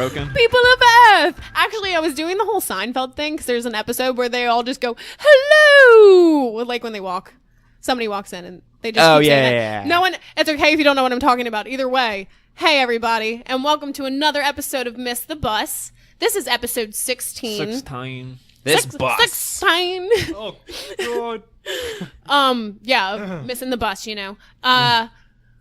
broken. People of Earth. Actually, I was doing the whole Seinfeld thing because there's an episode where they all just go, hello, like when they walk. Somebody walks in and they just keep saying that. No one, it's okay if you don't know what I'm talking about. Either way, hey everybody, and welcome to another episode of Miss the Bus. This is episode 16. 16. This bus. 16. Oh, God. Yeah, missing the bus, you know.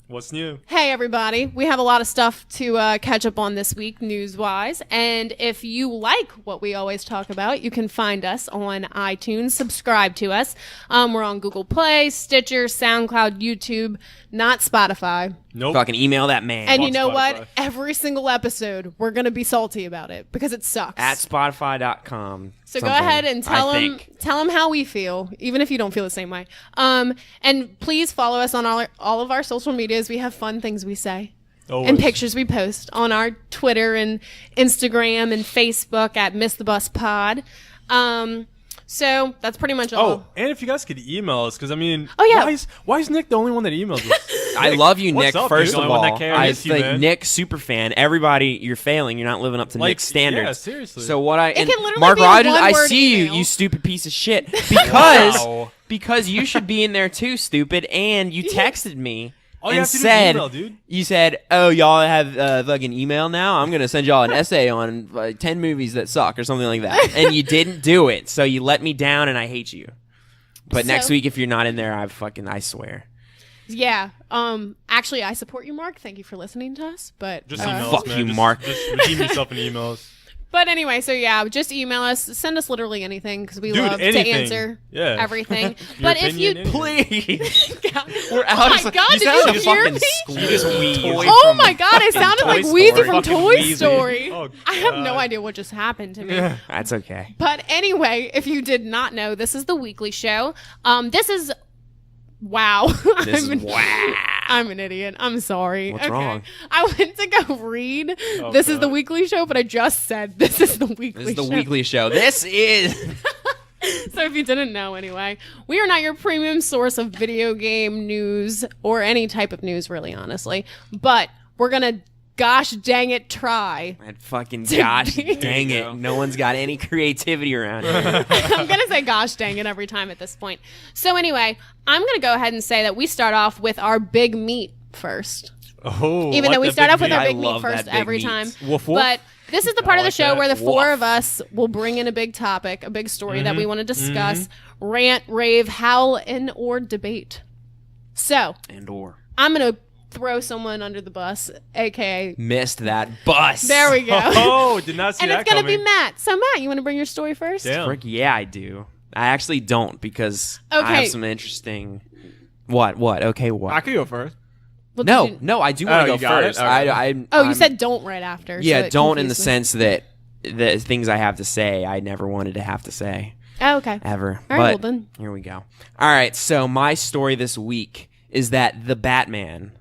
What's new? Hey everybody, we have a lot of stuff to catch up on this week news-wise, and if you like what we always talk about, you can find us on iTunes, subscribe to us. We're on Google Play, Stitcher, SoundCloud, YouTube, not Spotify. Nope. Fucking email that man. And you know Spotify. what? Every single episode, we're going to be salty about it because it sucks. At Spotify.com. So go ahead and tell them how we feel, even if you don't feel the same way. And please follow us on all of our social medias. We have fun things we say. Always. And pictures we post on our Twitter and Instagram and Facebook at Miss the Bus Pod. So that's pretty much all. Oh, and if you guys could email us, because I mean, Oh, yeah. why is Nick the only one that emails us? I love you, What's Nick. up, First dude? of The only one all, that cares. I Miss you, think man. Nick, super fan. Everybody, you're failing. You're not living up to Nick's standards. Yeah, seriously. So what I and can literally Mark be a Rogers, I one-word see email. you stupid piece of shit. Because Wow. because you should be in there too, stupid. And you texted me. All you and have to do is said, email, dude. You said, "Oh, y'all have fucking email now. I'm gonna send y'all an essay on 10 movies that suck or something like that." And you didn't do it, so you let me down, and I hate you. But next So- week, if you're not in there, I swear. Yeah. Actually, I support you, Mark. Thank you for listening to us. But Just email Fuck us, man. you, Just- Mark. Just redeem yourself in emails. But anyway, so yeah, just email us. Send us literally anything because we Dude, love anything. to answer Yeah. everything. Your But if opinion, you... anything. Please. God. We're Oh out my of God, you did sound you like a hear fucking me? school You just wheezed. toy Oh from my God, I sounded Toy like Story. Weezy from Fucking Toy Weezy. Story. Oh, I have no God. idea what just happened to me. Yeah. That's okay. But anyway, if you did not know, this is the weekly show. This is... Wow. This is wow. I'm an idiot. I'm sorry. What's wrong? I went to go read Oh, This is the God. weekly show, but I just said this is the weekly This is the show. weekly show. This is. So if you didn't know anyway, we are not your premium source of video game news or any type of news, really, honestly. But we're going to, gosh dang it, try. That fucking gosh be- dang There you it. go. No one's got any creativity around here. I'm going to say gosh dang it every time at this point. So anyway, I'm going to go ahead and say that we start off with our big meat first. Oh, Even though we start off with our I big meat love that first big every meat. time. Woof, woof. But this is the part of the like show that. where the four Woof. of us will bring in a big topic, a big story that we Mm-hmm. want to discuss, rant, rave, howl, and or debate. So And or. I'm going to throw someone under the bus, aka Missed that bus. there we go. Oh, did not see And that it's going to be coming. Matt. So Matt, you want to bring your story first? Damn. Frick, yeah, I do. I actually don't because I Okay. have some interesting. What? Okay, what? I could go first. Well, No, did you- no, I do want Oh, to you go got it? first. Okay. Oh, you I'm- said don't right after. yeah, so it don't in the confused me. sense that the things I have to say, I never wanted to have to say Oh, okay. ever. All right, but well then. here we go. All right, so my story this week is that the Batman,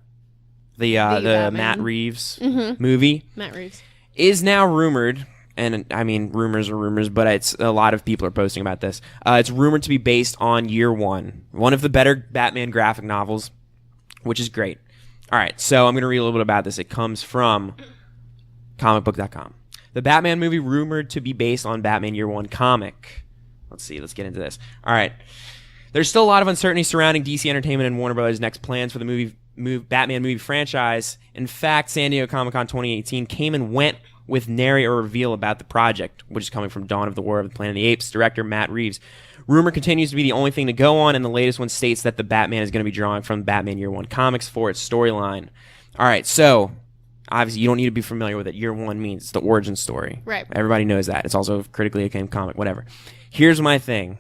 the Batman. Matt Reeves Mhm. movie, Matt Reeves. is now rumored. And I mean, rumors are rumors, but it's a lot of people are posting about this. It's rumored to be based on Year one of the better Batman graphic novels, which is great. All right, so I'm going to read a little bit about this. It comes from comicbook.com. The Batman movie rumored to be based on Batman Year One comic. Let's see. Let's get into this. All right. There's still a lot of uncertainty surrounding DC Entertainment and Warner Bros. Next plans for the Batman movie franchise. In fact, San Diego Comic-Con 2018 came and went with nary a reveal about the project, which is coming from Dawn of the War of the Planet of the Apes director Matt Reeves. Rumor continues to be the only thing to go on, and the latest one states that the Batman is going to be drawing from Batman Year One comics for its storyline. All right, so obviously you don't need to be familiar with it. Year One means it's the origin story. Right. Everybody knows that. It's also a critically acclaimed comic, whatever. Here's my thing,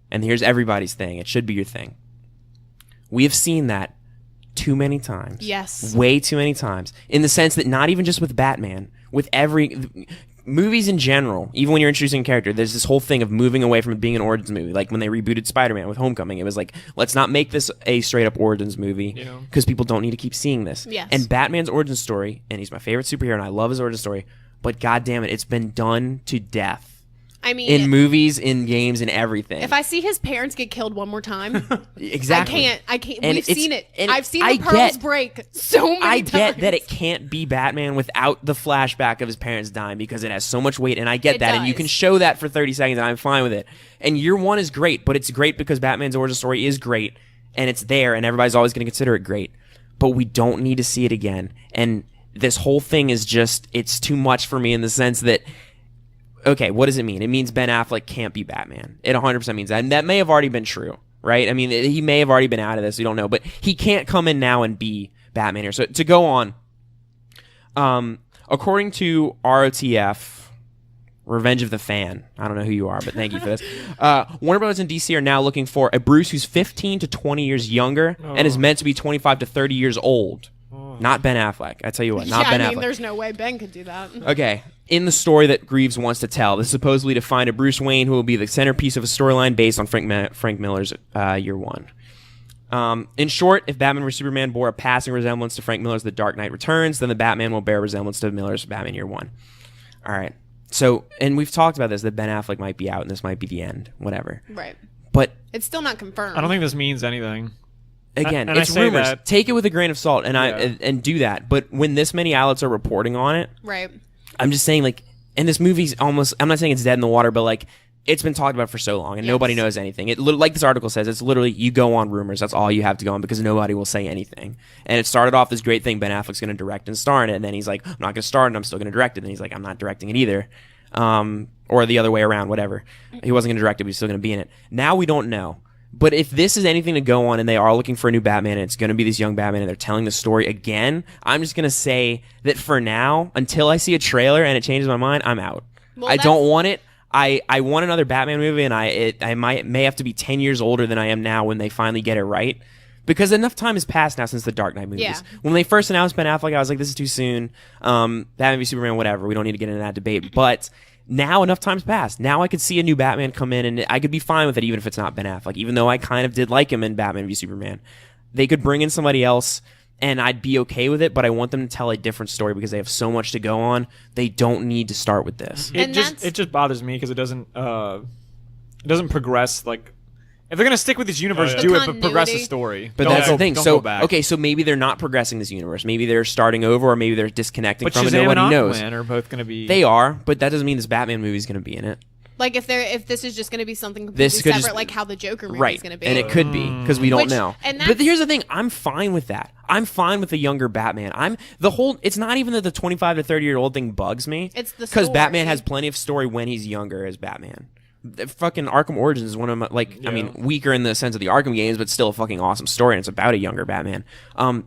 and here's everybody's thing. It should be your thing. We have seen that too many times. Yes. Way too many times. In the sense that not even just with Batman, with every... Movies in general, even when you're introducing a character, there's this whole thing of moving away from it being an origins movie. Like when they rebooted Spider-Man with Homecoming, it was like, let's not make this a straight-up origins movie because people don't need to keep seeing this. Yes. And Batman's origin story, and he's my favorite superhero, and I love his origin story, but God damn it, it's been done to death. I mean, in movies, in games, in everything. if I see his parents get killed one more time, exactly. I can't. And We've seen it. and I've seen the pearls break so many I times. get that it can't be Batman without the flashback of his parents dying because it has so much weight, and I get that, and you can show that for 30 seconds, and I'm fine with it. And year one is great, but it's great because Batman's origin story is great, and it's there, and everybody's always going to consider it great. But we don't need to see it again. And this whole thing is just, it's too much for me in the sense that, okay, what does it mean? It means Ben Affleck can't be Batman. It 100% means that. And that may have already been true, right? I mean, he may have already been out of this. We don't know. But he can't come in now and be Batman here. So to go on, according to ROTF, Revenge of the Fan, I don't know who you are, but thank you for this. Warner Bros. And DC are now looking for a Bruce who's 15 to 20 years younger and is meant to be 25 to 30 years old. Not Ben Affleck. I tell you what, not Ben Affleck. There's no way Ben could do that. Okay. In the story that Greaves wants to tell, this is supposedly to find a Bruce Wayne who will be the centerpiece of a storyline based on Frank Miller's year one. In short, if Batman vs Superman bore a passing resemblance to Frank Miller's The Dark Knight Returns, then the Batman will bear a resemblance to Miller's Batman year one. All right. So, and we've talked about this, that Ben Affleck might be out and this might be the end, whatever. Right. But it's still not confirmed. I don't think this means anything. Again, and it's rumors. That, take it with a grain of salt, and and do that. But when this many outlets are reporting on it, right? I'm just saying, like, and this movie's almost. I'm not saying it's dead in the water, but like, it's been talked about for so long, and nobody knows anything. Like this article says, it's literally you go on rumors. That's all you have to go on because nobody will say anything. And it started off this great thing: Ben Affleck's going to direct and star in it, and then he's like, I'm not going to star in it. I'm still going to direct it. And he's like, I'm not directing it either. Or the other way around, whatever. He wasn't going to direct it, but he's still going to be in it. Now we don't know. But if this is anything to go on and they are looking for a new Batman and it's going to be this young Batman and they're telling the story again, I'm just going to say that for now, until I see a trailer and it changes my mind, I'm out. I don't want it. I want another Batman movie, and I may have to be 10 years older than I am now when they finally get it right. Because enough time has passed now since the Dark Knight movies. Yeah. When they first announced Ben Affleck, I was like, this is too soon. Batman v Superman, whatever. We don't need to get into that debate. But now enough time's passed. Now I could see a new Batman come in, and I could be fine with it even if it's not Ben Affleck, even though I kind of did like him in Batman v Superman. They could bring in somebody else, and I'd be okay with it, but I want them to tell a different story because they have so much to go on. They don't need to start with this. It just bothers me because it doesn't progress. Like, if they're gonna stick with this universe, do it, but progress the story. But that's the thing. So okay, so maybe they're not progressing this universe. Maybe they're starting over, or maybe they're disconnecting from it. Nobody knows. Are both gonna be. They are, but that doesn't mean this Batman movie is gonna be in it. Like if this is just going to be something completely separate, like how the Joker movie is going to be, and it could be because we don't know. But here's the thing: I'm fine with that. I'm fine with the younger Batman. It's not even that the 25 to 30-year-old thing bugs me. It's the because Batman has plenty of story when he's younger as Batman. The fucking Arkham Origins is one of my I mean, weaker in the sense of the Arkham games, but still a fucking awesome story, and it's about a younger Batman.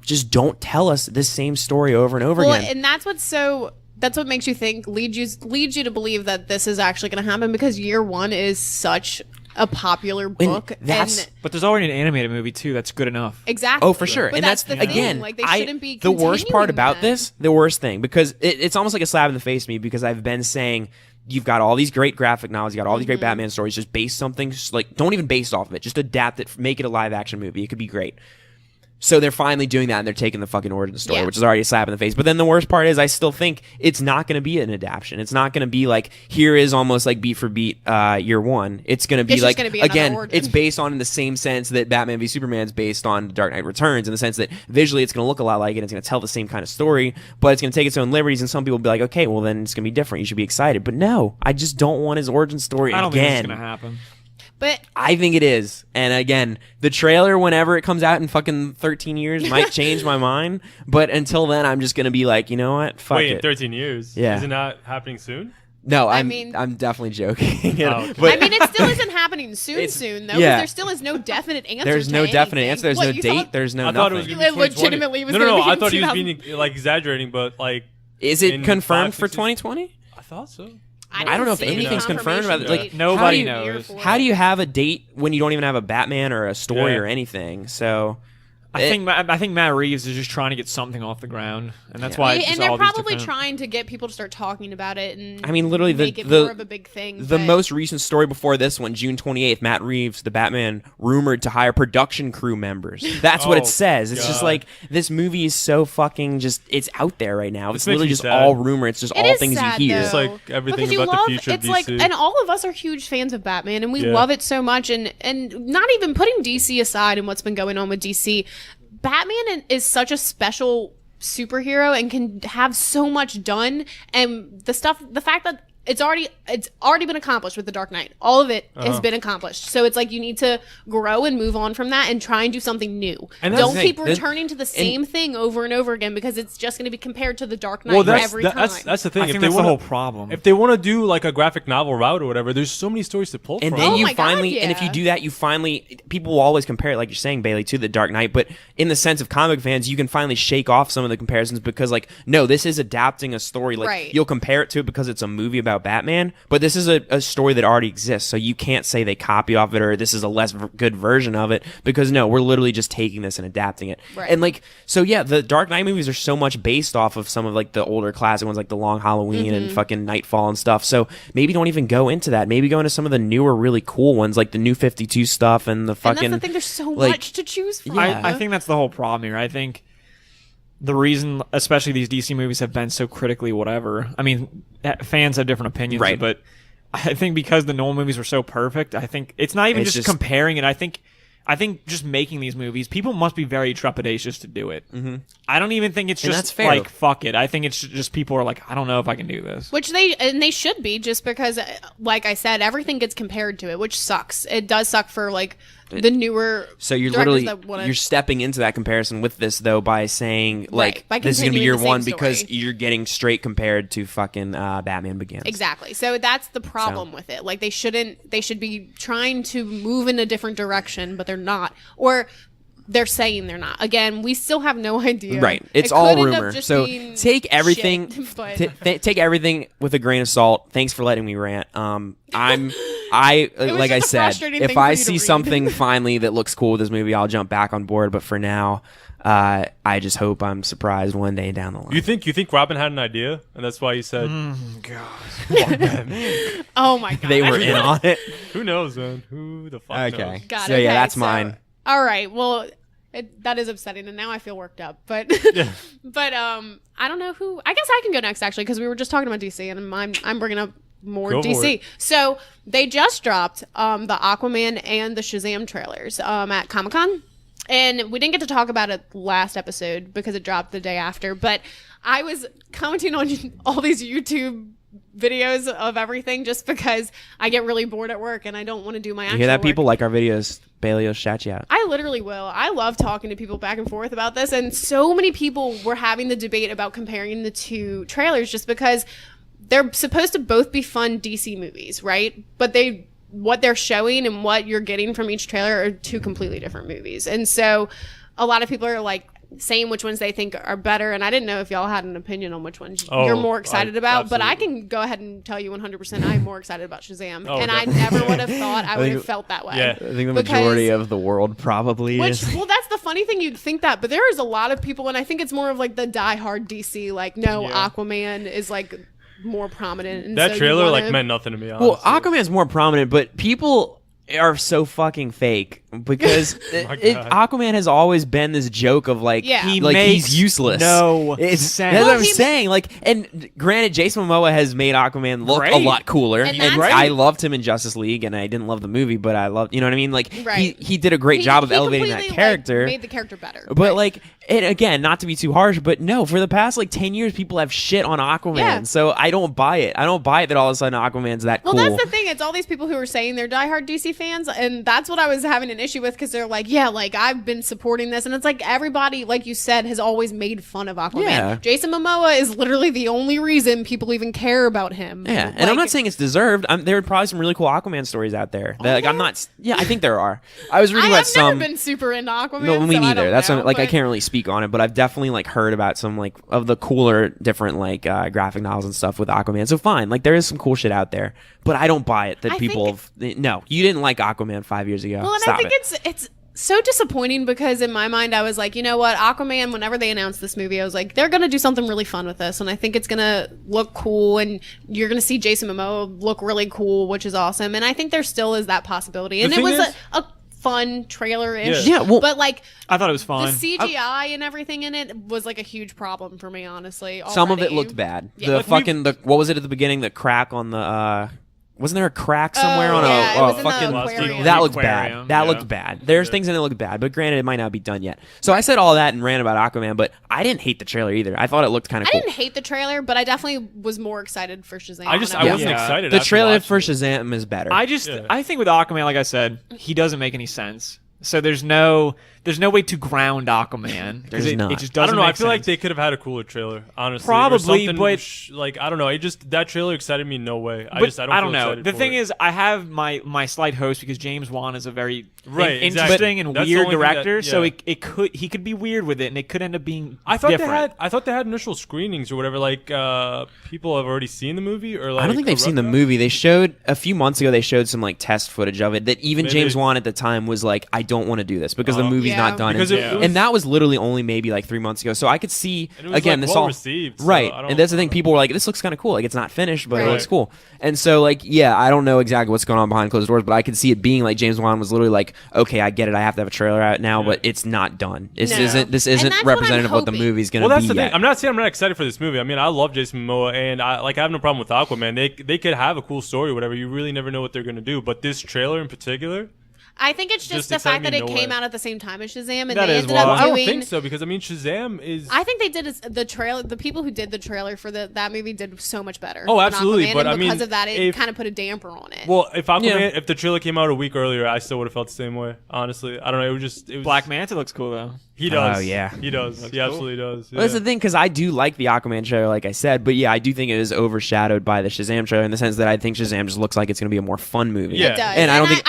Just don't tell us this same story over and over again. And that's what makes you think, leads you to believe that this is actually going to happen because year one is such a popular book. But there's already an animated movie too that's good enough. Exactly. Oh, for sure. But and that's the again, thing. Like, they shouldn't be the worst part about this, the worst thing, because it's almost like a slap in the face to me because I've been saying you've got all these great graphic novels, you got all these great Batman stories, just base something, like don't even base off of it, just adapt it, make it a live action movie. It could be great. So they're finally doing that, and they're taking the fucking origin story, which is already a slap in the face. But then the worst part is I still think it's not going to be an adaptation. It's not going to be like, here is almost like beat for beat year one. It's going to be like, again, it's based on in the same sense that Batman v Superman is based on Dark Knight Returns, in the sense that visually it's going to look a lot like it, it's going to tell the same kind of story, but it's going to take its own liberties, and some people will be like, okay, well then it's going to be different. You should be excited. But no, I just don't want his origin story again. I don't think it's going to happen. But I think it is. And again, the trailer, whenever it comes out in fucking 13 years, might change my mind. But until then, I'm just going to be like, you know what? Fuck it. Wait, 13 years? Yeah. Is it not happening soon? No, I'm definitely joking. Okay. But, it still isn't happening soon, though. Yeah. There still is no definite answer. There's no definite answer. There's no date. There's no nothing. I thought it was going to be 2020. Legitimately was No. I thought he was being like exaggerating, but like. Is it confirmed for 2020? I thought so. I don't know if anything's confirmed about it. Like, nobody knows. How do you have a date when you don't even have a Batman or a story or anything? So, I think Matt Reeves is just trying to get something off the ground, and that's why. And they're probably trying to get people to start talking about it, and I mean, literally, make it more of a big thing. The most recent story before this one, June 28th, Matt Reeves, the Batman, rumored to hire production crew members. That's what it says. It's just like this movie is so fucking it's out there right now. It's literally just all rumor. It's just all things you hear. It's like everything about the future of DC. Like, and all of us are huge fans of Batman, and we love it so much. And not even putting DC aside and what's been going on with DC. Batman is such a special superhero and can have so much done, and the fact that it's already been accomplished with The Dark Knight. All of it has been accomplished. So it's like you need to grow and move on from that and try and do something new. And don't keep returning to the same thing over and over again, because it's just going to be compared to The Dark Knight every time. That's the thing. I think that's the whole problem. If they want to do like a graphic novel route or whatever, there's so many stories to pull from. And then and if you do that, people will always compare it, like you're saying, Bailey, to The Dark Knight. But in the sense of comic fans, you can finally shake off some of the comparisons, because like, no, this is adapting a story. Like you'll compare it to it because it's a movie about Batman, but this is a story that already exists, so you can't say they copy off it or this is a less good version of it, because no, we're literally just taking this and adapting it. And like, so yeah, the Dark Knight movies are so much based off of some of like the older classic ones, like The Long Halloween and fucking Nightfall and stuff. So maybe don't even go into that. Maybe go into some of the newer, really cool ones, like the New 52 stuff and the fucking. And that's the thing. There's so much to choose from. I think that's the whole problem here. I think the reason, especially these DC movies, have been so critically whatever. I mean, fans have different opinions, but I think because the Nolan movies were so perfect, I think it's not even just comparing it. I think just making these movies, people must be very trepidatious to do it. I don't even think it's just like, fuck it. I think it's just people are like, I don't know if I can do this. Which they should be, just because, like I said, everything gets compared to it, which sucks. It does suck for like the newer. So you're literally you're stepping into that comparison with this though by saying like this is gonna be year one because you're getting straight compared to fucking Batman Begins. Exactly. So that's the problem with it. Like they should be trying to move in a different direction, but they're not. Or they're saying they're not. Again, we still have no idea. Right. It's all rumor. So take everything take everything with a grain of salt. Thanks for letting me rant. Like I said, if I see something finally that looks cool with this movie, I'll jump back on board. But for now, I just hope I'm surprised one day down the line. You think Robin had an idea, and that's why he said, God. Oh my God. They were in on it. Who knows, man? Who the fuck knows? So yeah, that's mine. All right. Well, that is upsetting, and now I feel worked up. But but I don't know who. I guess I can go next actually, because we were just talking about DC, and I'm bringing up more DC. So they just dropped the Aquaman and the Shazam trailers at Comic-Con. And we didn't get to talk about it last episode because it dropped the day after. But I was commenting on all these YouTube videos of everything just because I get really bored at work and I don't want to do my actual You hear that, work. people like our videos? Bailey will shout you out. I literally will. I love talking to people back and forth about this. And so many people were having the debate about comparing the two trailers just because they're supposed to both be fun DC movies, right? But what they're showing and what you're getting from each trailer are two completely different movies. And so a lot of people are like saying which ones they think are better. And I didn't know if y'all had an opinion on which ones you're more excited about. Absolutely. But I can go ahead and tell you 100% I'm more excited about Shazam. And I never would have thought I would have felt that way. Yeah. I think the majority of the world probably is. Well, that's the funny thing. You'd think that. But there is a lot of people, and I think it's more of like the diehard DC, like, no, Aquaman is like more prominent. And that so trailer meant nothing to me, honestly. Well, Aquaman's more prominent, but people are so fucking fake because Aquaman has always been this joke of like he's useless. No sense. That's what I'm saying. Like, and granted, Jason Momoa has made Aquaman look a lot cooler, and I loved him in Justice League, and I didn't love the movie, but I loved, you know what I mean? Like, he did a great job of elevating that character, made the character better. But like, and again, not to be too harsh, but no, for the past like 10 years, people have shit on Aquaman, so I don't buy it. I don't buy it that all of a sudden Aquaman's that cool. Well, that's the thing. It's all these people who are saying they're diehard DC fans, and that's what I was having an issue with, because they're like, like I've been supporting this, and it's like everybody, like you said, has always made fun of Aquaman. Yeah. Jason Momoa is literally the only reason people even care about him. Yeah, and I'm not saying it's deserved. There are probably some really cool Aquaman stories out there. That, like, I'm not. Yeah, I think there are. I was reading about some. I've never been super into Aquaman. No, me neither. That's know, I can't really speak on it, but I've definitely like heard about some like of the cooler, different like graphic novels and stuff with Aquaman. So fine, like there is some cool shit out there, but I don't buy it that people. No, you didn't like Aquaman 5 years ago. Well, and Stop I think it. so disappointing because in my mind I was like, you know what, Aquaman, whenever they announced this movie, I was like, they're gonna do something really fun with this, and I think it's gonna look cool, and you're gonna see Jason Momoa look really cool, which is awesome, and I think there still is that possibility. And it was a fun trailer-ish. Yeah, well, but like I thought it was fun. The CGI and everything in it was like a huge problem for me, honestly. Some of it already. looked bad. Yeah. What was it at the beginning? The crack on the wasn't there a crack somewhere on yeah, it a was in the fucking aquarium. that looked Aquarium, bad. That yeah. looked bad. There's things in it that look bad, but granted it might not be done yet. So I said all that and ran about Aquaman, but I didn't hate the trailer either. I thought it looked kind of cool. I didn't hate the trailer, but I definitely was more excited for Shazam. I wasn't excited. The after trailer watching for it. Shazam is better. I think with Aquaman, like I said, he doesn't make any sense. So there's no way to ground Aquaman. There's not. It just I doesn't don't know. I make feel like sense. they could have had a cooler trailer, honestly. Probably, or but like I don't know. That trailer excited me in no way. I But don't I feel don't know. excited The for thing it. is, I have my slight host because James Wan is a very Right, exactly. interesting and That's the weird only thing that- director. So yeah. he could be weird with it, and it could end up being I thought different. they had initial screenings or whatever. Like people have already seen the movie, or like I don't think they've seen the movie. They showed a few months ago. They showed some like test footage of it. That even Maybe James they- Wan at the time was like, "I don't want to do this because the movie's Yeah. not done." Because and, it was- and that was literally only maybe like 3 months ago. So I could see And it was, again like, this well all received, so right. I don't- And that's the thing. People were like, "This looks kind of cool. Like it's not finished, but it Right. looks cool." And so like yeah, I don't know exactly what's going on behind closed doors, but I could see it being like James Wan was literally like, "Okay, I get it. I have to have a trailer out now, but it's not done. This No. isn't And that's what I'm representative of what the hoping. movie's going to Well, be that's the yet." thing. I'm not saying I'm not excited for this movie. I mean, I love Jason Momoa, and I have no problem with Aquaman. They could have a cool story, or whatever. You really never know what they're gonna do. But this trailer in particular, I think it's just the excited fact that me it no came way. out at the same time as Shazam, and That they is ended why. up I doing. don't think so because I mean, Shazam is. I think they did the trailer. The people who did the trailer for that movie did so much better. Oh, than absolutely, Aquaman, but and I mean, because of that, it if- kind of put a damper on it. well, if Aquaman, Yeah. if the trailer came out a week earlier, I still would have felt the same way. Honestly, I don't know. It was Black Manta looks cool though. He does. Oh, yeah. he does. He absolutely does. Well, that's yeah. the thing, because I do like the Aquaman trailer, like I said, but yeah, I do think it is overshadowed by the Shazam trailer in the sense that I think Shazam just looks like it's going to be a more fun movie. Yeah. It does, And I don't think.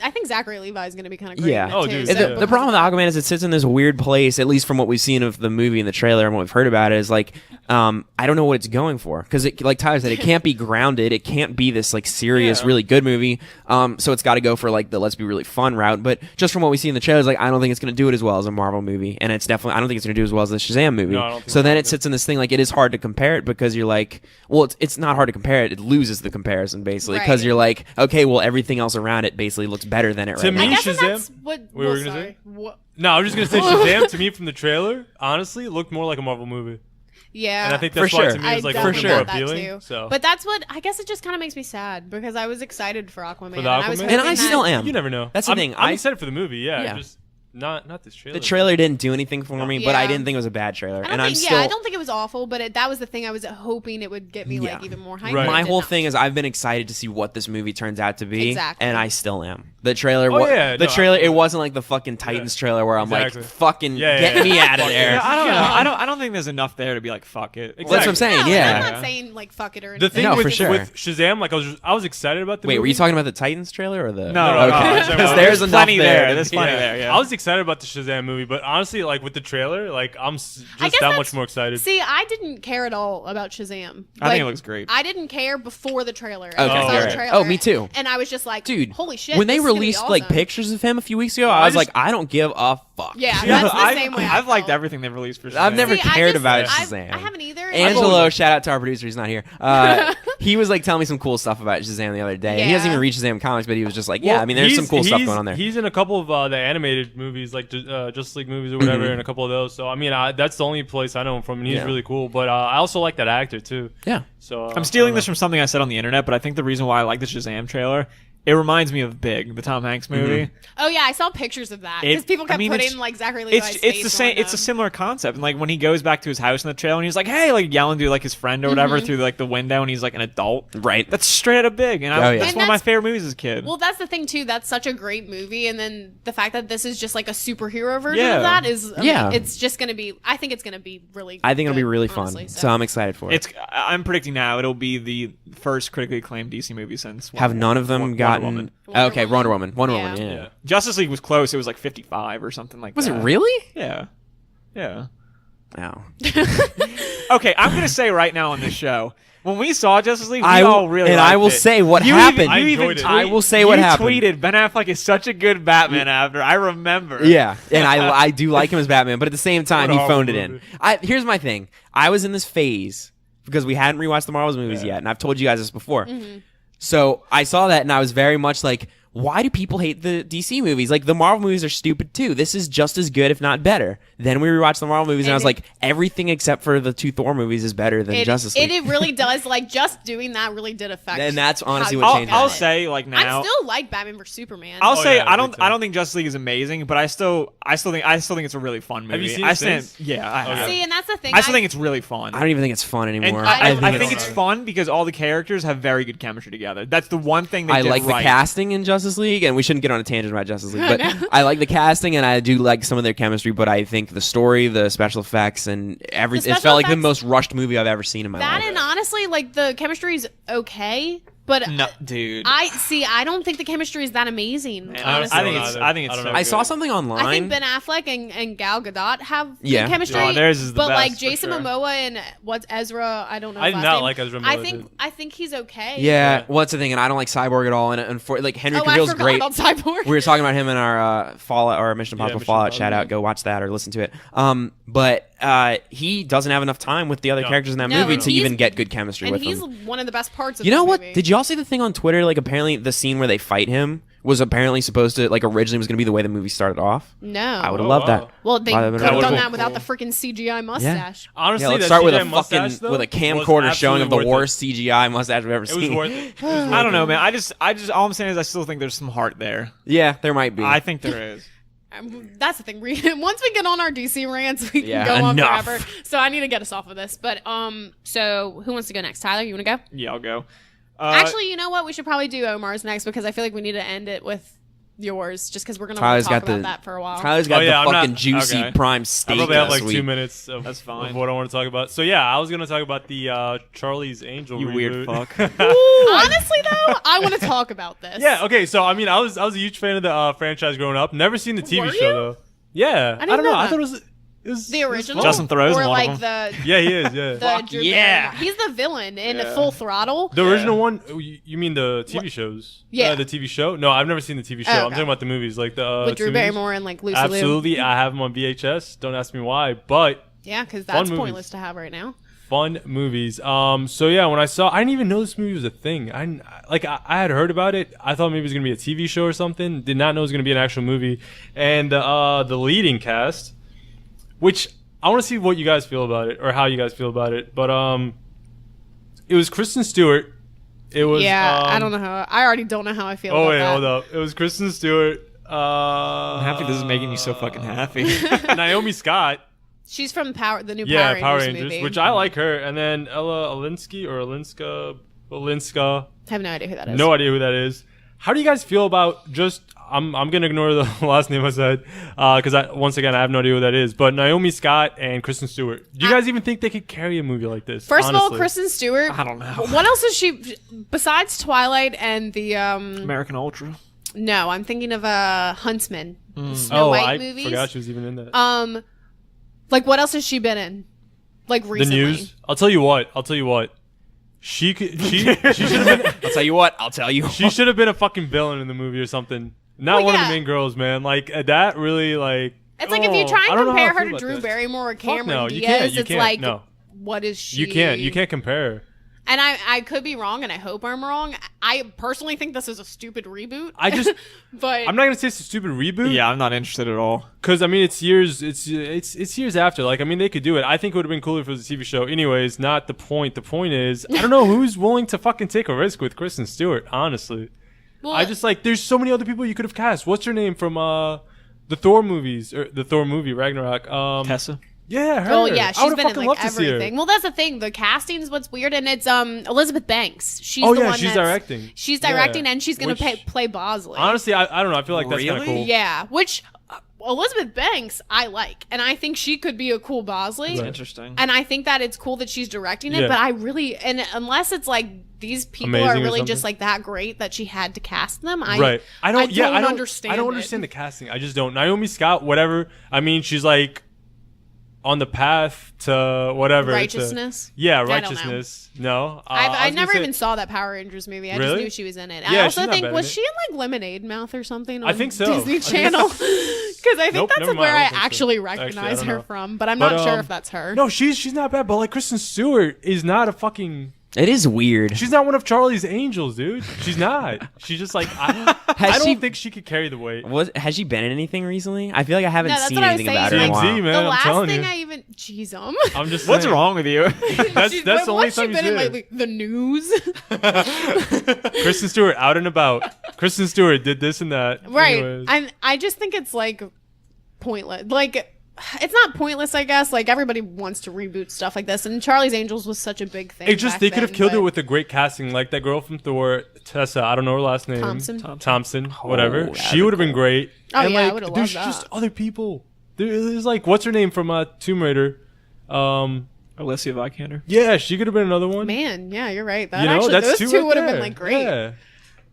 I think Zachary Levi is going to be kind of great. Yeah. in it, Oh, too, dude, so yeah. The because problem of with Aquaman is it sits in this weird place, at least from what we've seen of the movie and the trailer and what we've heard about it, is like, I don't know what it's going for. Because, like Tyler said, it can't be grounded. It can't be this, like, serious, really good movie. So it's got to go for, like, the let's be really fun route. But just from what we see in the trailers, like, I don't think it's going to do it as well as a Marvel movie. And it's definitely, I don't think it's going to do as well as the Shazam movie. No, I don't think So so then it either. sits in this thing, like, it is hard to compare it because you're like, well, it's not hard to compare it. It loses the comparison, basically. Because Right. you're like, okay, well, everything else around it basically looks better than it To right me, I now. guess Shazam- that's what. Wait, what were you gonna sorry. say? What? No, I was just gonna say Shazam to me from the trailer, honestly, looked more like a Marvel movie, Yeah, and I think that's For why sure. to me I it's like a definitely little more got that appealing. too. So, But that's what I guess it just kind of makes me sad because I was excited for Aquaman. For the and I was Aquaman? hoping And I that- still am. you never know. That's the I'm, thing. I'm I- excited for the movie. Yeah, Yeah. just not this trailer. The trailer didn't do anything for me, but I Yeah. didn't think it was a bad trailer. I don't And I'm think, still. I don't think it was awful, but that was the thing I was hoping it would get me like Yeah. even more hyped. Right. but it My did whole not. thing is I've been excited to see what this movie turns out to be, Exactly. and I still am. The trailer, Oh, yeah, the no, trailer, it absolutely. wasn't like the fucking Titans trailer where I'm Exactly. like, fucking Yeah, get yeah, me yeah. out of there. Yeah, I don't Yeah. know. I don't think there's enough there to be like fuck it. Exactly. That's what I'm saying. No, and Yeah. I'm not saying like fuck it or anything. The thing No, with, for sure. with Shazam, like I was excited about the Wait, movie. were you talking about the Titans trailer or the? No, no, okay. no, Because no, there's enough plenty there. There's plenty there. Yeah. I was excited about the Shazam movie, but honestly, like with the trailer, like I'm I just guess that that's- much more excited. See, I didn't care at all about Shazam. I think it looks great. I didn't care before the trailer. Okay, I saw yeah. the trailer. Oh, me too. And I was just like, Dude, holy shit. when they this is gonna be released like awesome. pictures of him a few weeks ago, I was just- like, I don't give a fuck. Yeah, that's the same way. I've liked felt. everything they've released for. I've Shazam. never See, I cared just- about I've- Shazam. I haven't either. Angelo, shout out to our producer. He's not here. He was like telling me some cool stuff about Shazam the other day. And he hasn't Yeah. even read Shazam comics, but he was just like, yeah, Well, I mean, there's some cool stuff he's- going on there. He's in a couple of the animated movies, like Justice League movies or whatever, Mm-hmm. and a couple of those. So I mean, that's the only place I know him from, and he's Yeah. really cool. But I also like that actor too. Yeah. So I'm stealing this from something I said on the internet, but I think the reason why I like the Shazam trailer, it reminds me of Big, the Tom Hanks movie. Oh yeah, I saw pictures of that because people kept putting like Zachary Levi's It's face the same. on It's a them. similar concept. And like when he goes back to his house in the trailer, and he's like, "Hey," like yelling to like his friend or whatever through like the window, and he's like an adult. Right. That's straight out of Big, and Oh, yeah. that's And one of my that's- favorite movies as a kid. Well, that's the thing too. That's such a great movie, and then the fact that this is just like a superhero version Yeah. of that is, Yeah. it's just gonna be. I think it's gonna be really. I think it'll be good, really honestly, fun. So I'm excited for it. I'm predicting now it'll be the first critically acclaimed DC movie since. Have none of them Wonder gotten. Woman. Okay, Wonder Woman. Wonder Yeah. Woman, yeah. Yeah. Justice League was close. It was like 55 or something like Was that. it really? Yeah. Yeah. No. Okay, I'm gonna say right now on this show, when we saw Justice League, we all really and liked I will it. say what You happened. I will say what happened. You tweeted Ben Affleck is such a good Batman after. I remember. Yeah, and I do like him as Batman, but at the same time, he What a phoned it horrible in. Here's my thing. I was in this phase because we hadn't rewatched the Marvels movies yet, and I've told you guys this before. So I saw that, and I was very much like, why do people hate the DC movies? Like, the Marvel movies are stupid too. This is just as good, if not better. Then we rewatched the Marvel movies, and I was like, everything except for the 2 Thor movies is better than Justice League. It really does. Like, just doing that really did affect. And that's honestly how what you changed look at I'll it. say like now. I still like Batman vs Superman. I'll say yeah, I me too. don't think Justice League is amazing, but I still think it's a really fun movie. Have you seen I it since? Yeah, I have. See, and that's the thing. I still think it's really fun. I don't even think it's fun and anymore. I think it's fun because all the characters have very good chemistry together. That's the one thing they did like right. the casting in Justice League, and we shouldn't get on a tangent about Justice League, but I like the casting, and I do like some of their chemistry, but I think the story, the special effects, and it special felt like the effects- most rushed movie I've ever seen in my that life. and honestly, like the chemistry's okay, but No, dude. I don't think the chemistry is that amazing. Man, honestly. I think it's I don't so know. I saw good. something online. I think Ben Affleck and Gal Gadot have Yeah. good chemistry. Oh, theirs is the but best, like for Jason sure. Momoa and what's Ezra? I don't know. I his did last not name. like Ezra I Miller, think dude. I think he's okay. yeah, well, that's the thing, and I don't like Cyborg at all, and for like Henry Oh, I Cavill's forgot great. about Cyborg. We were talking about him in our Fallout or Mission Impossible Mission Fallout Impossible. shout out. Go watch that or listen to it. But he doesn't have enough time with the other No. characters in that No, movie and to he's- even get good chemistry and with he's them. one of the best parts of You know this what? movie. Did y'all see the thing on Twitter? Like, apparently the scene where they fight him was apparently supposed to, like, originally was going to be the way the movie started off. No. I would have Oh, loved wow. that. Well, they Why could that have would've done been that without cool. the freaking CGI mustache. Honestly, Yeah, let's that start with a CGI mustache, fucking though, with a was camcorder showing of the absolutely worth worst CGI mustache I've ever It was seen. worth it. I don't know, man. I just all I'm saying is I still think there's some heart there. Yeah, there might be. I think there is. That's the thing. Once we get on our DC rants, we can Yeah, go on enough. forever. So I need to get us off of this. But so who wants to go next? Tyler, you want to go? Yeah, I'll go. Actually, you know what? We should probably do Omar's next because I feel like we need to end it with yours, just because we're gonna Tyler's talk got about the- that for a while. Tyler's got Oh, yeah, the I'm not- fucking juicy okay. prime I steak. probably have this like week. 2 minutes of, That's fine. of what I want to talk about. So yeah, I was gonna talk about the Charlie's Angel. You weird reboot. fuck. Honestly, though, I want to talk about this. Yeah. Okay. So I mean, I was a huge fan of the franchise growing up. Never seen the TV Were show you? though. Yeah. I didn't don't know. know I that. thought it was The original, Justin Theroux's or one of like them. the Yeah, he is. Yeah. the Drew yeah. Barrymore. He's the villain in Yeah. Full Throttle. The original one? You mean the TV shows? Yeah. The TV show? No, I've never seen the TV show. Oh, I'm okay. talking about the movies, like the with Drew two movies. Barrymore and like Lucy Liu. Absolutely, I have them on VHS. Don't ask me why, but Yeah, because Fun that's movies. pointless to have right now. fun movies. So yeah, when I didn't even know this movie was a thing. I had heard about it. I thought maybe it was gonna be a TV show or something. Did not know it was gonna be an actual movie. And the leading cast, which I want to see what you guys feel about it or how you guys feel about it. But it was Kristen Stewart. It was I don't know how. I already don't know how I feel. Oh about wait, that. hold up. It was Kristen Stewart. I'm happy this is making you so fucking happy. Naomi Scott. She's from the new Yeah, Power Rangers movie. which I like her. And then Ella Alinsky or Alinska. I have no idea who that is. No idea who that is. How do you guys feel about just? I'm gonna ignore the last name I said because once again I have no idea who that is. But Naomi Scott and Kristen Stewart. Do you guys even think they could carry a movie like this? First of all, honestly? Kristen Stewart. I don't know. What else is she besides Twilight and the American Ultra. No, I'm thinking of Huntsman, the Snow Oh, White I movies. forgot she was even in that. Like what else has she been in? Like The recently. News. I'll tell you what. She could. She should have been. I'll tell you what. I'll tell you. She should have been a fucking villain in the movie or something. Not Well, one of yeah. the main girls, man. Like that really like. It's like if you try I and don't know how I compare her feel to about Drew this. Barrymore or Cameron no, you Diaz, can't, you it's can't, like no. what is she? You can't compare. And I could be wrong, and I hope I'm wrong. I personally think this is a stupid reboot. I just. but I'm not gonna say it's a stupid reboot. Yeah, I'm not interested at all. Because I mean, it's years. It's years after. Like I mean, they could do it. I think it would have been cooler if it was a TV show. Anyways, not the point. The point is, I don't know who's willing to fucking take a risk with Kristen Stewart. Honestly, well, I just like. There's so many other people you could have cast. What's her name from the Thor movies or the Thor movie Ragnarok? Tessa. Yeah, her. Oh yeah, I she's would've been in fucking like loved to see her. everything. Well, that's the thing. The casting is what's weird, and it's Elizabeth Banks. She's Oh, the yeah, one she's that's- directing. She's Yeah. directing, and she's gonna Which- play Bosley. Honestly, I don't know. I feel like that's kind of Really? cool. Yeah, which Elizabeth Banks I like, and I think she could be a cool Bosley. Right. Interesting. And I think that it's cool that she's directing it, Yeah. but I really, and unless it's like these people Amazing are or really something. just like that great that she had to cast them, Right. I don't understand. I don't it. understand the casting. I just don't. Naomi Scott, whatever. I mean, she's like on the path to whatever Righteousness. Righteousness. No, I never even saw that Power Rangers movie. I just knew she was in it. Yeah, I also think was she in like Lemonade Mouth or something? On I think so. Disney Channel. Because I think that's where I actually recognize her from, but I'm not sure if that's her. No, she's not bad, but like Kristen Stewart is not a fucking. It is weird. She's not one of Charlie's angels, dude. She's not. She's just like I don't think she could carry the weight. Has she been in anything recently? I feel like I haven't seen what anything about her in a while. TMZ, man, the last thing you. I even, jeez, I'm just. What's saying. wrong with you? That's the only time she's been in lately? The news. Kristen Stewart out and about. Kristen Stewart did this and that. Right. Anyways. I just think it's like pointless. Like, it's not pointless, I guess. Like, everybody wants to reboot stuff like this, and Charlie's Angels was such a big thing. It just they could have killed it with a great casting, like that girl from Thor, Tessa. I don't know her last name. Thompson. Whatever. She would have been great. Oh and yeah, like, I would have there's loved that. just other people. There's like what's her name from Tomb Raider. Alicia Vikander. Yeah, she could have been another one. Man, yeah, you're right. That You know, actually, that's those two two right would have there. been like great. Yeah.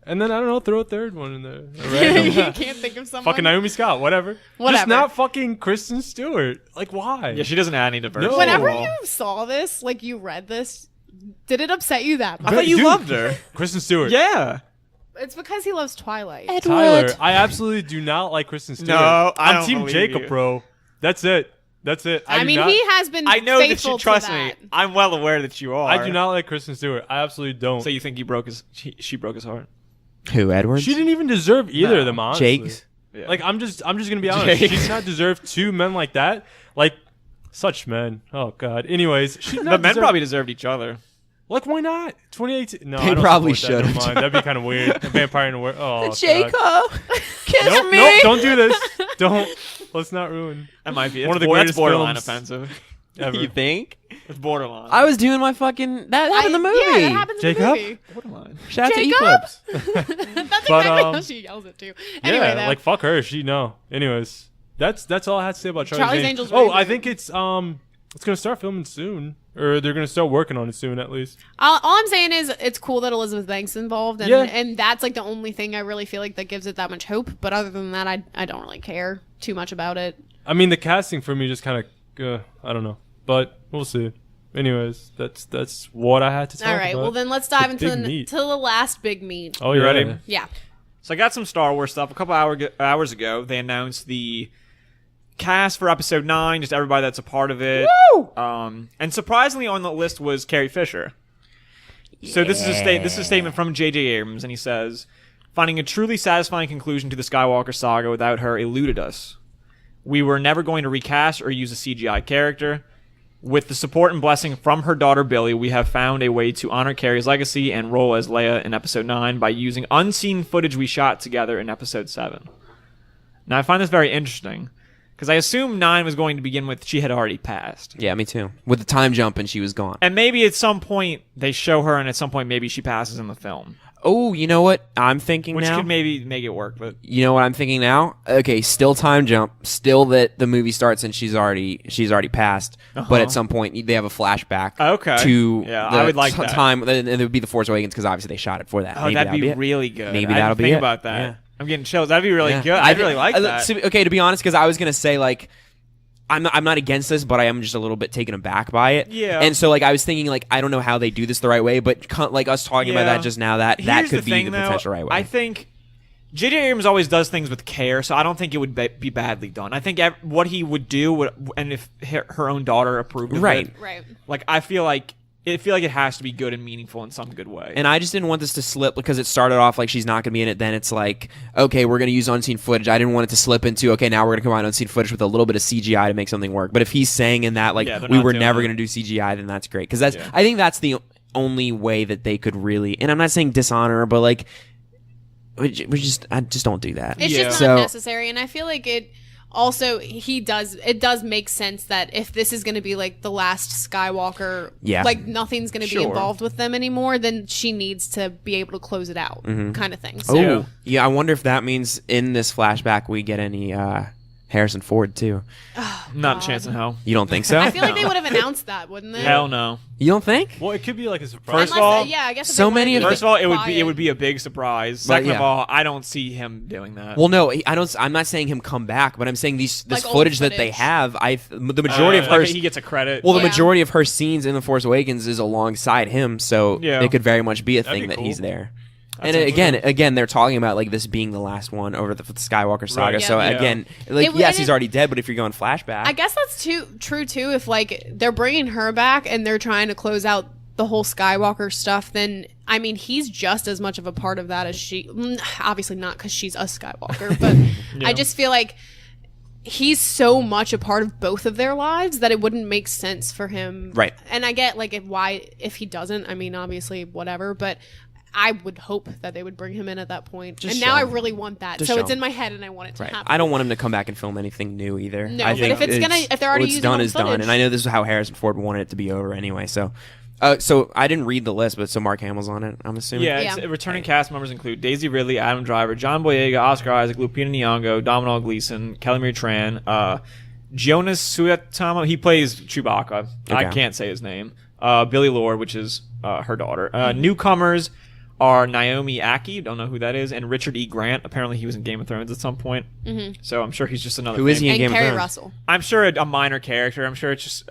And then I don't know, throw a third one in there. You can't think of someone. Fucking Naomi Scott, whatever. Just not fucking Kristen Stewart. Like, why? Yeah, she doesn't add any diversity. No. Whenever Oh. you saw this, like you read this, did it upset you that much? I thought you Dude. loved her. Kristen Stewart. Yeah. It's because he loves Twilight. Tyler, I absolutely do not like Kristen Stewart. No, I I'm don't Team believe Jacob, you. bro. That's it. I mean, he has been I know that faithful you trust to me. that. I'm well aware that you are. I do not like Kristen Stewart. I absolutely don't. So you think she broke his heart? Who, Edwards? She didn't even deserve either of them, honestly. Jake's? Yeah. Like, I'm just gonna be honest. Jake. She did not deserve two men like that. Like, such men. Oh God. Anyways, she did not The men deserve- probably deserved each other. Like, why not? 2018. No, They I don't probably support that. should've. Never mind. That'd be kind of weird. A vampire in the world. Oh, God. Kiss Nope, me. nope. Don't do this. Don't. Let's not ruin. That might be One of the that's greatest borderline films offensive. ever. You think? It's borderline. I was doing my fucking. That happened in the movie. Yeah, that happens Jacob? in the movie. borderline. Shout out to Jacob? Eclipse. That's exactly But, how she yells it too. Anyway, Yeah, though. like fuck her. She no. Anyways, that's all I had to say about Charlie's Angels. Oh, reboot. I think it's gonna start filming soon, or they're gonna start working on it soon at least. all I'm saying is it's cool that Elizabeth Banks is involved, and, Yeah. and that's like the only thing I really feel like that gives it that much hope. But other than that, I don't really care too much about it. I mean, the casting for me just kind of I don't know, but we'll see. Anyways, that's what I had to talk All right, about. well then let's dive into big the meat. to the last big meat. Oh, You yeah. ready? Yeah. So I got some Star Wars stuff. A couple hours ago, they announced the cast for Episode 9, just everybody that's a part of it. Woo! And surprisingly, on the list was Carrie Fisher. So this is a statement from J.J. Abrams, and he says, "Finding a truly satisfying conclusion to the Skywalker saga without her eluded us. We were never going to recast or use a CGI character. With the support and blessing from her daughter Billy, we have found a way to honor Carrie's legacy and role as Leia in Episode 9 by using unseen footage we shot together in Episode 7. Now, I find this very interesting, because I assume 9 was going to begin with she had already passed. Yeah, me too. With the time jump and she was gone. And maybe at some point they show her, and at some point maybe she passes in the film. Oh, you know what I'm thinking Which now? could maybe make it work, but... You know what I'm thinking now? Okay, still time jump. Still that the movie starts and she's already passed. But at some point they have a flashback. Okay. To Yeah, the I would like that. time, and it would be the Force Awakens because obviously they shot it for that. Oh, Maybe that'd that'll be it. really good. Maybe I that'll didn't be think it. about that. Yeah. I'm getting chills. That'd be really Yeah. good. I'd really like that. Okay, to be honest, because I was gonna say like. I'm not against this, but I am just a little bit taken aback by it. Yeah. And so, like, I was thinking, like, I don't know how they do this the right way, but like us talking about Yeah. that just now, that Here's could the be thing, the though. potential right way. I think J.J. Abrams always does things with care, so I don't think it would be badly done. I think what he would do would, and if her own daughter approved of Right. it, Right. like I feel like it has to be good and meaningful in some good way. And I just didn't want this to slip because it started off like she's not going to be in it. Then it's like, okay, we're going to use unseen footage. I didn't want it to slip into, okay, now we're going to combine unseen footage with a little bit of CGI to make something work. But if he's saying in that, like, Yeah, they're we not were doing never that. going to do CGI, then that's great. Because that's, Yeah. I think that's the only way that they could really, and I'm not saying dishonor her, but like, I just don't do that. It's Yeah. just So- not necessary, and I feel like it also it does make sense that if this is going to be like the last Skywalker, Yeah. like nothing's going to be Sure. involved with them anymore, then she needs to be able to close it out, kind of thing. So Oh, yeah. I wonder if that means in this flashback we get any Harrison Ford too. Not a chance in hell. You don't think so? I feel like they would have announced that, wouldn't they? Hell no. You don't think? Well, it could be like a surprise. First of all, yeah, I guess if so they many wanted of to First of all, be it would be a big surprise. But, Second of yeah. all, I don't see him doing that. Well, no, I'm not saying him come back, but I'm saying this Like old footage that they footage. have. The majority of her. like he gets a credit. Well, the Yeah. majority of her scenes in The Force Awakens is alongside him, so Yeah. it could very much be a That'd thing be that he's cool. there. That's And again, they're talking about like this being the last one over the Skywalker saga. Right. So Yeah. again, like It- yes, and he's it- already dead, but if you're going flashback, I guess that's true too. If like they're bringing her back and they're trying to close out the whole Skywalker stuff, then I mean he's just as much of a part of that as she. Obviously not because she's a Skywalker, but Yeah. I just feel like he's so much a part of both of their lives that it wouldn't make sense for him. Right. And I get like if he doesn't. I mean, obviously whatever, but. I would hope that they would bring him in at that point. Just and show now I him. really want that. Just So show it's him. in my head and I want it to right. happen. I don't want him to come back and film anything new either. No, I but think if it's gonna- if they're already what's using done old is done, footage- and I know this is how Harrison Ford wanted it to be over anyway. So I didn't read the list, but so Mark Hamill's on it. I'm assuming. Yeah, Yeah. returning cast members include Daisy Ridley, Adam Driver, John Boyega, Oscar Isaac, Lupita Nyong'o, Domhnall Gleeson, Kelly Marie Tran, Jonas Suetama. He plays Chewbacca. I Okay. can't say his name. Billy Lord, which is her daughter. Newcomers are Naomi Aki, don't know who that is, and Richard E. Grant. Apparently, he was in Game of Thrones at some point. Mm-hmm. So I'm sure he's just another. Who is he in and Game of Carrie Thrones? Russell. I'm sure a minor character. I'm sure he's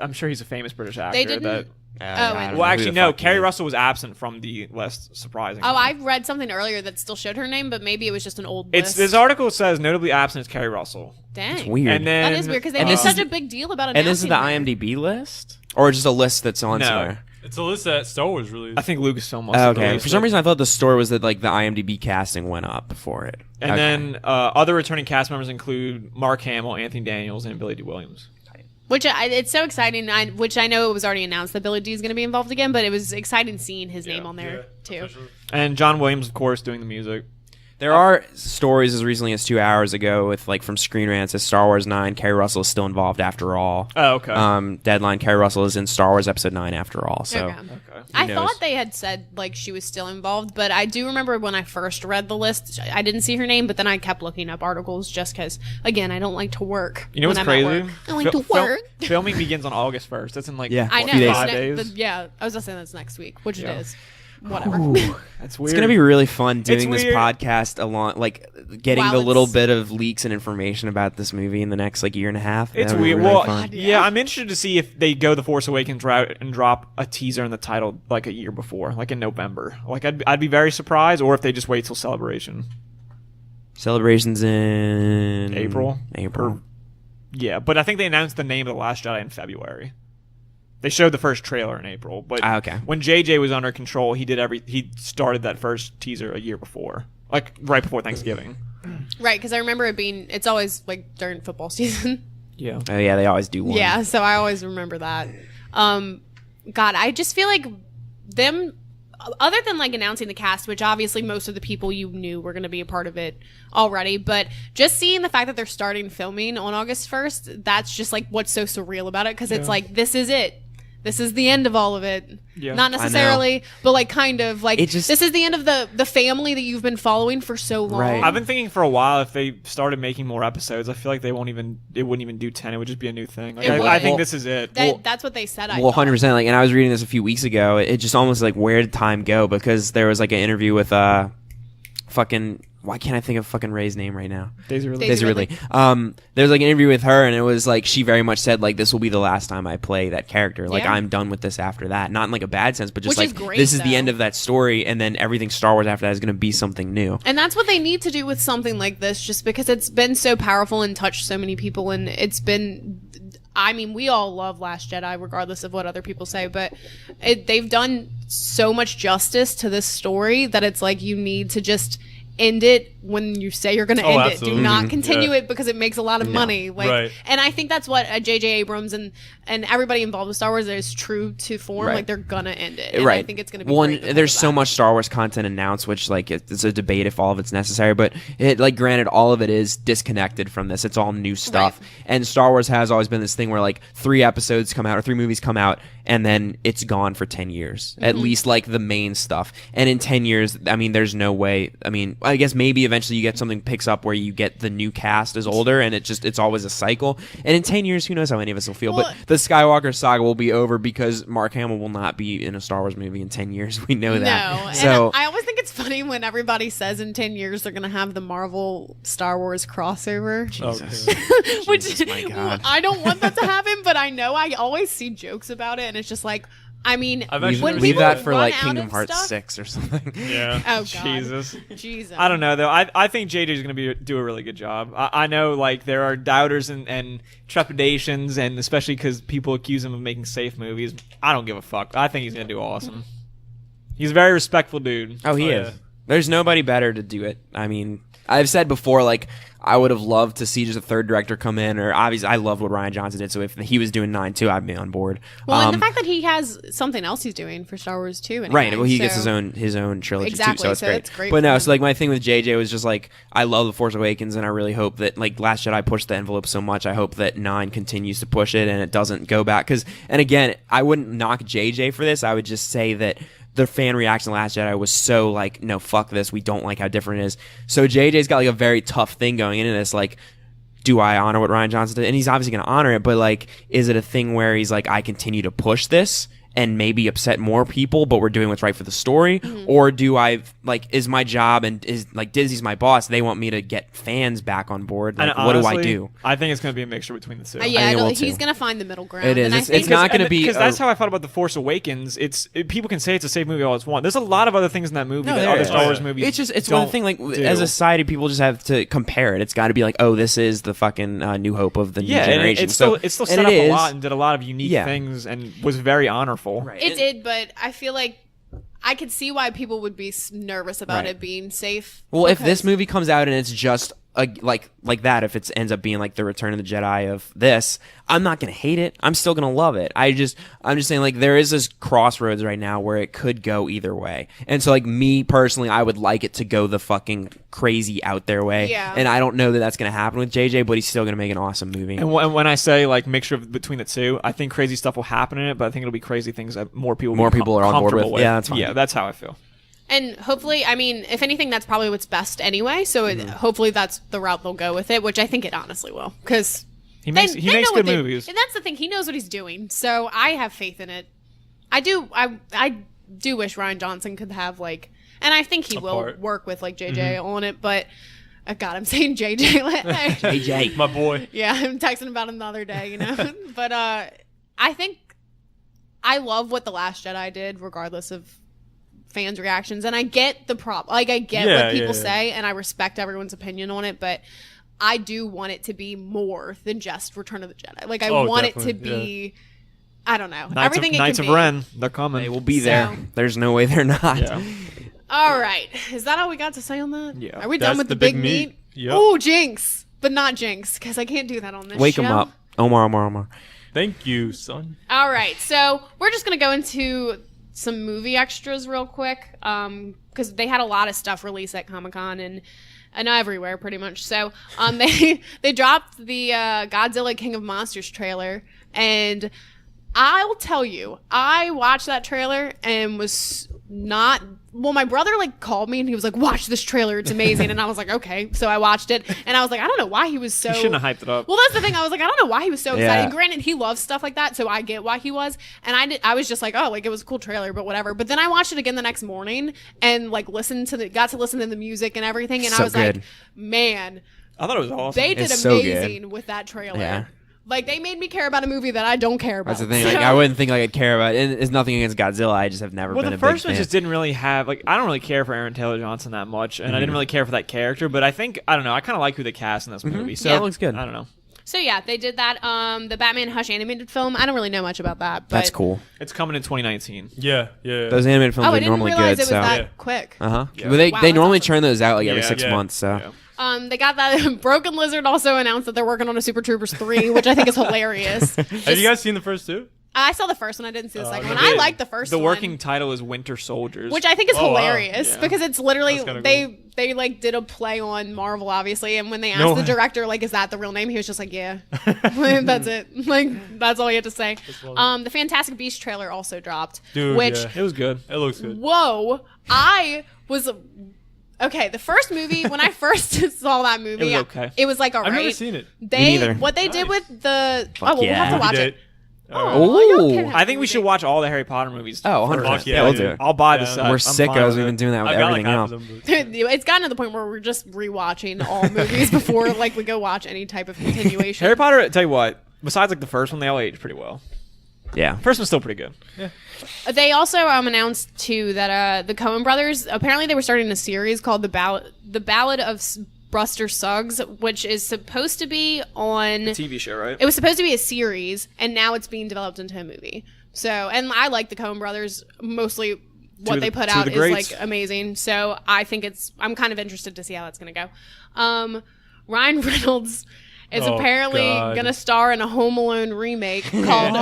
a famous British actor. They didn't- That, I don't know well, who actually, the no. fuck he Carrie is. Russell was absent from the list, surprisingly. Oh, I read something earlier that still showed her name, but maybe it was just an old list. This article says notably absent is Carrie Russell. Dang. It's weird. And then That is weird because they And made this is such a big deal about it. and this is the IMDb list, or just a list that's on No. somewhere. It's a list that Star Wars released. I think Lucasfilm must have Okay. released For some it. reason, I thought the story was that like the IMDb casting went up for it. And Okay. then other returning cast members include Mark Hamill, Anthony Daniels, and Billy D. Williams. Which it's so exciting. Which I know it was already announced that Billy D is going to be involved again, but it was exciting seeing his name on there too. officially. And John Williams, of course, doing the music. There are stories as recently as 2 hours ago with like from Screen Rant says Star Wars 9. Carrie Russell is still involved after all. Oh, okay. Deadline. Carrie Russell is in Star Wars Episode 9 after all. So Okay. Okay. I knows? thought they had said like she was still involved, but I do remember when I first read the list, I didn't see her name, but then I kept looking up articles just because, again, I don't like to work. You know when what's I'm at crazy? work. I like to work. Filming begins on August 1st. That's in like Yeah. I what, know. few that's 5 ne- days. yeah, I was just saying that's next week, which Yeah. it is. Whatever. That's weird. it's gonna be really fun doing this weird. podcast along, like getting While the little it's- bit of leaks and information about this movie in the next like year and a half. It's That would be weird. really Well, fun. yeah, I'm interested to see if they go the Force Awakens route and drop a teaser in the title like a year before, like in November. Like I'd be very surprised, or if they just wait till Celebration. Celebrations in April? April. Yeah, but I think they announced the name of The Last Jedi in February. They showed the first trailer in April, but Okay. when JJ was under control, he started that first teaser a year before, like right before Thanksgiving. Right, because I remember it being, it's always like during football season. Yeah. Oh yeah, they always do one. Yeah, so I always remember that. God, I just feel like them, other than like announcing the cast, which obviously most of the people you knew were going to be a part of it already, but just seeing the fact that they're starting filming on August 1st, that's just like what's so surreal about it, because it's like, this is it. This is the end of all of it. Yeah. Not necessarily, but like kind of like It just- this is the end of the family that you've been following for so long. Right. I've been thinking for a while if they started making more episodes, I feel like it wouldn't even do 10. It would just be a new thing. Like, It would. I think Well, this is it. That's what they said. I Well, thought. 100%. Like, and I was reading this a few weeks ago. It just almost like, where did time go? Because there was like an interview with fucking. Why can't I think of fucking Ray's name right now? Daisy Ridley. Daisy Ridley. There was like an interview with her, and it was like she very much said like, this will be the last time I play that character. Like, Yeah. I'm done with this after that. Not in like a bad sense, but just Which is like great, this is the though. end of that story, and then everything Star Wars after that is going to be something new. And that's what they need to do with something like this, just because it's been so powerful and touched so many people. And it's been, I mean, we all love Last Jedi, regardless of what other people say, but they've done so much justice to this story that it's like you need to just end it when you say you're going to Oh, end it. absolutely. Do not continue Yeah. it because it makes a lot of money. Like, Right. and I think that's what J.J. Abrams and everybody involved with Star Wars is true to form. Right. Like, they're going to end it. And Right. I think it's going to be one. great because There's of so that. much Star Wars content announced, which like it's a debate if all of it's necessary. But it like granted, all of it is disconnected from this. It's all new stuff. Right. And Star Wars has always been this thing where like 3 episodes come out or 3 movies come out, and then it's gone for 10 years Mm-hmm. at least, like the main stuff. And in 10 years, I mean, there's no way. I mean, I guess maybe eventually you get something picks up where you get the new cast is older, and it's always a cycle. And in 10 years, who knows how any of us will feel. But the Skywalker saga will be over because Mark Hamill will not be in a Star Wars movie in 10 years. We know that. No. So and I always think it's funny when everybody says in 10 years they're going to have the Marvel Star Wars crossover. Jesus. Which Jesus, my God. I don't want that to happen, but I know I always see jokes about it, and it's just like, I mean, when leave that for run like out Kingdom of Hearts stuff, 6 or something. Yeah. Oh God. Jesus. I don't know though. I think JJ's going to do a really good job. I know like there are doubters and trepidations, and especially because people accuse him of making safe movies. I don't give a fuck. I think he's going to do awesome. He's a very respectful dude. Oh, he is. There's nobody better to do it. I mean, I've said before, like, I would have loved to see just a third director come in, or obviously I loved what Rian Johnson did, so if he was doing 9 too, I'd be on board. Well, and the fact that he has something else he's doing for Star Wars too, anyway, right? Well, he gets his own trilogy exactly, too, so it's great. But no, so like my thing with JJ was just like I love The Force Awakens, and I really hope that like Last Jedi pushed the envelope so much. I hope that 9 continues to push it and it doesn't go back. And again, I wouldn't knock JJ for this. I would just say that the fan reaction to Last Jedi was so like, no, fuck this. We don't like how different it is. So JJ's got like a very tough thing going into this. Like, do I honor what Rian Johnson did? And he's obviously going to honor it, but like, is it a thing where he's like, I continue to push this and maybe upset more people, but we're doing what's right for the story? Mm-hmm. Or do I, like, is my job and is, like, Disney's my boss, they want me to get fans back on board? Like, honestly, what do I do? I think it's going to be a mixture between the two. Yeah, he's going to find the middle ground. It is. It's not going to be... Because that's how I felt about The Force Awakens. People can say it's a safe movie all it's want. There's a lot of other things in that movie that other Star Wars movies It's one thing, like, as a society, people just have to compare it. It's got to be like, oh, this is the fucking New Hope of the new generation. And it still set up a lot and did a lot of unique things and was very honorful. Right. It did, but I feel like I could see why people would be nervous about it being safe. Well, if this movie comes out and it's just like that, if it ends up being like the Return of the Jedi of this, I'm not gonna hate it. I'm still gonna love it. I'm just saying, like, there is this crossroads right now where it could go either way. And so, like, me personally, I would like it to go the fucking crazy out there way. Yeah. And I don't know that that's gonna happen with JJ, but he's still gonna make an awesome movie. And when I say like mixture between the two, I think crazy stuff will happen in it, but I think it'll be crazy things that more people are on board with. Yeah, that's fine. Yeah, that's how I feel. And hopefully, I mean, if anything, that's probably what's best anyway. So hopefully that's the route they'll go with it, which I think it honestly will. Because he makes good movies. And that's the thing. He knows what he's doing. So I have faith in it. I do wish Rian Johnson could have, like, and I think he will work with, like, JJ on it. But, God, I'm saying JJ. JJ. My boy. Yeah, I'm texting about him the other day, you know. But I think I love what The Last Jedi did, regardless of fans' reactions, and I get the I get what people say, and I respect everyone's opinion on it, but I do want it to be more than just Return of the Jedi. Like, I want it to be, I don't know, Knights of Ren, they're coming. They will be there. There's no way they're not. Yeah. All right, is that all we got to say on that? Yeah. Are we done with the big meat? Yep. Oh, Jinx, but not Jinx, because I can't do that on this Wake show. him up, Omar. Thank you, son. All right, so we're just gonna go into some movie extras real quick, because they had a lot of stuff released at Comic-Con and everywhere pretty much. So they dropped the Godzilla King of Monsters trailer, and I'll tell you, I watched that trailer and was not... Well, my brother, like, called me and he was like, watch this trailer, it's amazing. And I was like, okay. So I watched it and I was like, I don't know why he was so... You shouldn't have hyped it up. Well, that's the thing. I was like, I don't know why he was so excited. Granted, he loves stuff like that, so I get why he was. And I was just like, oh, like, it was a cool trailer, but whatever. But then I watched it again the next morning and, like, got to listen to the music and everything. And I was like, man... I thought it was awesome. They did amazing with that trailer. Yeah. Like, they made me care about a movie that I don't care about. That's the thing. Like, I wouldn't think like I'd care about it. It's nothing against Godzilla. I just have never been a big fan. Well, the first one just didn't really have... Like, I don't really care for Aaron Taylor Johnson that much, and I didn't really care for that character, but I think... I don't know. I kind of like who they cast in this movie. So yeah, it looks good. I don't know. So, yeah, they did that. The Batman Hush animated film. I don't really know much about that. But that's cool. It's coming in 2019. Yeah. Those animated films are normally good. I didn't realize it was that quick. Uh-huh. Yeah. But they normally awesome. churn those out like every 6 months, so... Yeah. They got that. Broken Lizard also announced that they're working on a Super Troopers 3, which I think is hilarious. Have you guys seen the first two? I saw the first one. I didn't see the second one. I like the first one. The working title is Winter Soldiers, which I think is hilarious because it's literally cool. they like did a play on Marvel, obviously, and when they asked the director, like, is that the real name? He was just like, yeah. That's it. Like, that's all he had to say. The Fantastic Beasts trailer also dropped, Dude, which it was good. It looks good. Whoa, I was Okay, the first movie, when I first saw that movie, It was okay. it was like, all right. I've never seen it. Me neither. What they did with the... Fuck we'll have yeah. to watch Movie it. date. Oh, y'all can have I think a we should movie. watch all the Harry Potter movies. Oh, 100%. Fuck Yeah, yeah, we'll dude. do it. I'll buy the Yeah. set. We're I'm fine sickos. with We've it. been doing that with I've got like everything half else. of them. It's gotten to the point where we're just rewatching all movies before like we go watch any type of continuation. Harry Potter, tell you what, besides like the first one, they all aged pretty well. Yeah. First one's still pretty good. They also announced too that the Coen Brothers apparently they were starting a series called the Ballad of Buster Suggs, which is supposed to be on. TV show, right? It was supposed to be a series, and now it's being developed into a movie. So, and I like the Coen Brothers. Mostly, what they put out is like amazing. So, I think I'm kind of interested to see how that's going to go. Ryan Reynolds is apparently going to star in a Home Alone remake called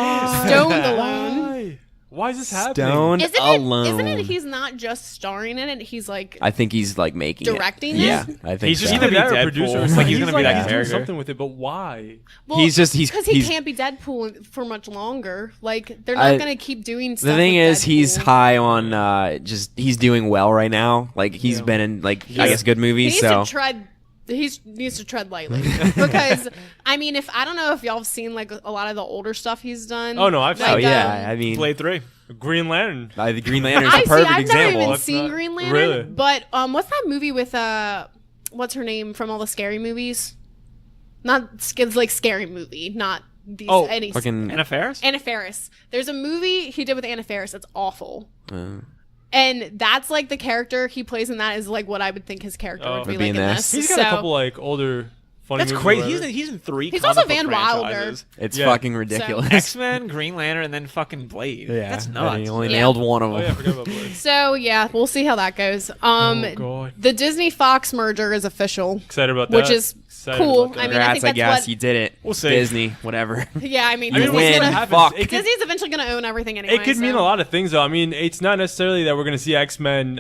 Stone Alone. Why is this happening? Stone Alone. Isn't it? He's not just starring in it. He's like I think he's like making directing it. it? Yeah, I think He's just so. gonna be Either that or Deadpool. producer. It's like he's gonna be that he's doing character. something with it, but why? Well, He's because he he's- can't be Deadpool for much longer. Like they're not going to keep doing stuff. The thing with is, he's Deadpool. high on just he's doing well right now. Like he's been in like I guess good He movies. needs So to tread. He needs to tread lightly because I mean, if I don't know if y'all have seen like a lot of the older stuff he's done. Oh, no, I've seen oh Like, yeah, I mean, Blade 3. Green Lantern. the Green Lantern's I a see. perfect I've example. never even That's seen not- Green Lantern. really? But what's that movie with what's her name from all the scary movies? Not it's like scary movie, not these any. Fucking Anna Faris? Anna Faris. There's a movie he did with Anna Faris that's awful. And that's like the character he plays in that is like what I would think his character would be Would like be in in this. this. He's got a couple like older funny That's movies or crazy. whatever. He's in 3 He's comic also book Van Wilder. franchises. it's Yeah. fucking ridiculous. X-Men, Green Lantern, and then fucking Blade. That's nuts. He only Yeah. nailed one of Oh them. yeah, I forgot about Blade. So yeah, we'll see how that goes. Oh, God. The Disney Fox merger is official. Excited about that. Which is Excited cool. about that. I mean, Congrats, I think that's guess what- you did it. We'll see. Disney, whatever. Yeah, I mean, I mean, You we'll see win. what happens. Fuck. It could, Disney's eventually going to own everything anyway. it could mean so. a lot of things, though. I mean, it's not necessarily that we're going to see X-Men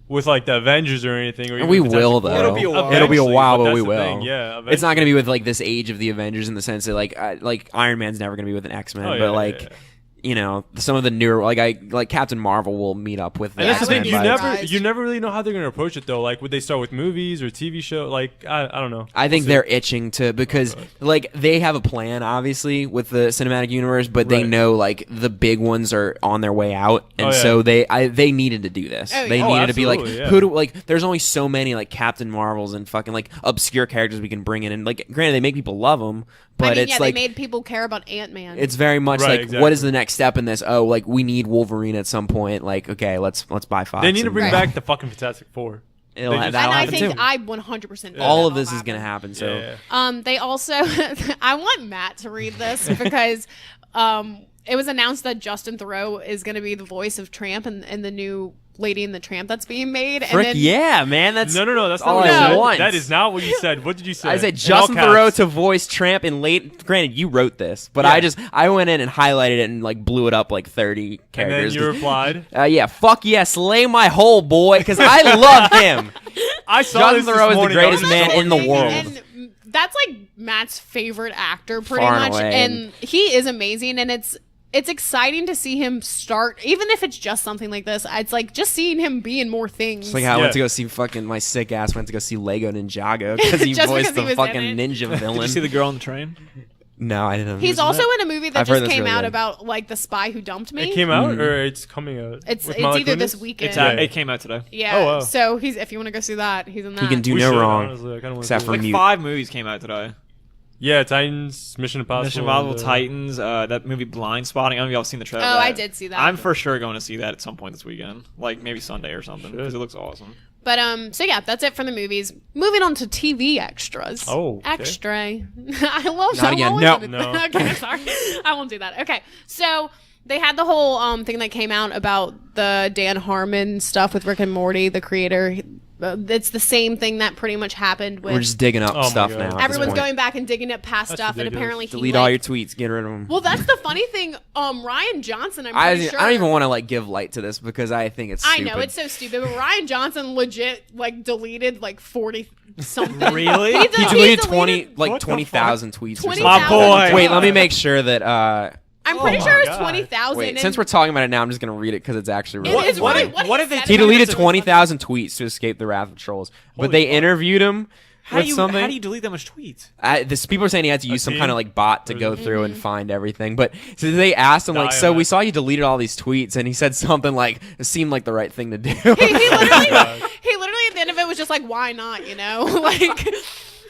with like the Avengers or anything. Or even We Fantastic will Four. though. It'll be a while. It'll be a while, but that's we the will. thing, yeah, It's not going to be with like this age of the Avengers in the sense that like Iron Man's never going to be with an X-Men, Oh, yeah, but like yeah, yeah. you know some of the newer like Captain Marvel will meet up with. And that's the thing. X-Men, You but never, you never really know how they're going to approach it, though. Like, would they start with movies or TV show? Like, I don't know. I think they're itching to because like they have a plan obviously with the cinematic universe, but they Right. know like the big ones are on their way out, and Oh, yeah. so they needed to do this. Oh, They yeah. needed to be like absolutely, yeah. who do like. There's only so many like Captain Marvels and fucking like obscure characters we can bring in, and like granted they make people love them, but I mean, it's yeah, like they made people care about Ant-Man. it's very much Right, like exactly. what is the next step in this? Oh, like we need Wolverine at some point. Like okay, let's buy Fox. They need to and- bring Right. back the fucking Fantastic Four. It'll They ha- just- that'll and I happen think too. I 100% know All of that this will is gonna happen. So Yeah. They also, I want Matt to read this because it was announced that Justin Theroux is going to be the voice of Tramp and the new Lady and the Tramp that's being made. And frick then, yeah, man. That's No, that's not all what you I said. want. That is not what you said. What did you say? I said In Justin all caps. Theroux to voice Tramp in late. Granted, you wrote this, but Yeah. I went in and highlighted it and like blew it up like 30 And then characters. you replied. Yeah, fuck yeah, slay my whole boy because I love him. I saw Justin this Theroux is the morning. greatest I was man so in the happy. world. And that's like Matt's favorite actor, pretty Far and much. away. And he is amazing. And it's exciting to see him start, even if it's just something like this. It's like just seeing him be in more things. It's like how I Yeah. went to go see fucking my sick ass went to go see Lego Ninjago because he Just voiced because he the was fucking in it. ninja Did villain. you see the girl on the train? No, I didn't. He's also in a movie that I've heard just that's came really out good. about like the spy who dumped me. It came out or it's coming out? It's With Mila either this Kunis? weekend. Yeah. It came out today. Yeah. Oh, wow. So if you want to go see that, he's in that. He can do We no should, wrong honestly. I kinda wanna except see for it. Like mute. 5 movies came out today. Yeah, Titans, Mission Impossible. Mission Impossible, and, Titans, that movie Blind Spotting. I don't know if y'all have seen the trailer. Oh, for that. I did see that. I'm for sure going to see that at some point this weekend, like maybe Sunday or something, because Should. it looks awesome. But so yeah, that's it for the movies. Moving on to TV extras. Oh, okay. extra. I love Not that. again. No. Okay, sorry. I won't do that. Okay, so they had the whole thing that came out about the Dan Harmon stuff with Rick and Morty, the creator. It's the same thing that pretty much happened with. We're just digging up Oh my stuff God. now. at this everyone's point. going back and digging up past That's stuff, and ridiculous. apparently he Delete like, all your tweets. Get rid of them. Well, that's the funny thing. Ryan Johnson, I'm I pretty sure. don't even want to like give light to this because I think it's. I Stupid. know it's so stupid, but Ryan Johnson legit like deleted like 40 something. Really? He deleted What the 20,000 tweets. or 20,000 something. My boy. Wait, let me make sure that. I I'm pretty Oh sure it my was God. 20,000. Wait, since we're talking about it now, I'm just gonna read it because it's actually really It is funny. really what if they He deleted It's 20,000 tweets to escape the wrath of trolls, but Holy they fuck. interviewed him How with do you something. delete that much tweets? This people are saying he had to use some team? kind of like bot to go through and find everything. But so they asked him like, Die so on we that. saw you deleted all these tweets, and he said something like, it seemed like the right thing to do. he literally at the end of it was just like, why not, you know? Like,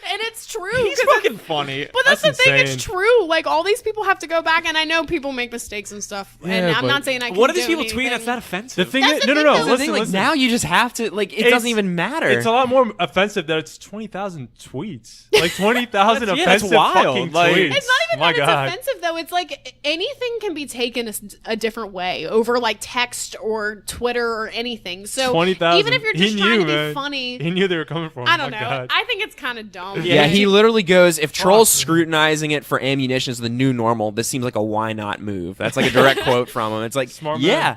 and it's true. He's 'cause fucking funny. But that's the thing, insane. it's true. Like, all these people have to go back, and I know people make mistakes and stuff. And Yeah, I'm but not saying I can What are these do people tweeting that's anything. not offensive? The thing That's is, the no, thing, no, though. no. The Listen, thing, like listen. now you just have to like it It's- doesn't even matter. It's a lot more offensive that it's 20,000 tweets. Like 20,000 That's- yeah, that's offensive wild. fucking Like- tweets. It's not even My that God. it's offensive, though. It's like anything can be taken a different way over like text or Twitter or anything. So 20,000. even if you're just He trying knew, to be man. funny, He knew they were coming from. I don't My know. God. I think it's kind of dumb. yeah, he literally goes, if trolls Fuck. scrutinizing it for ammunition is the new normal, this seems like a why not move. That's like a direct quote from him. It's like, Smart man. yeah,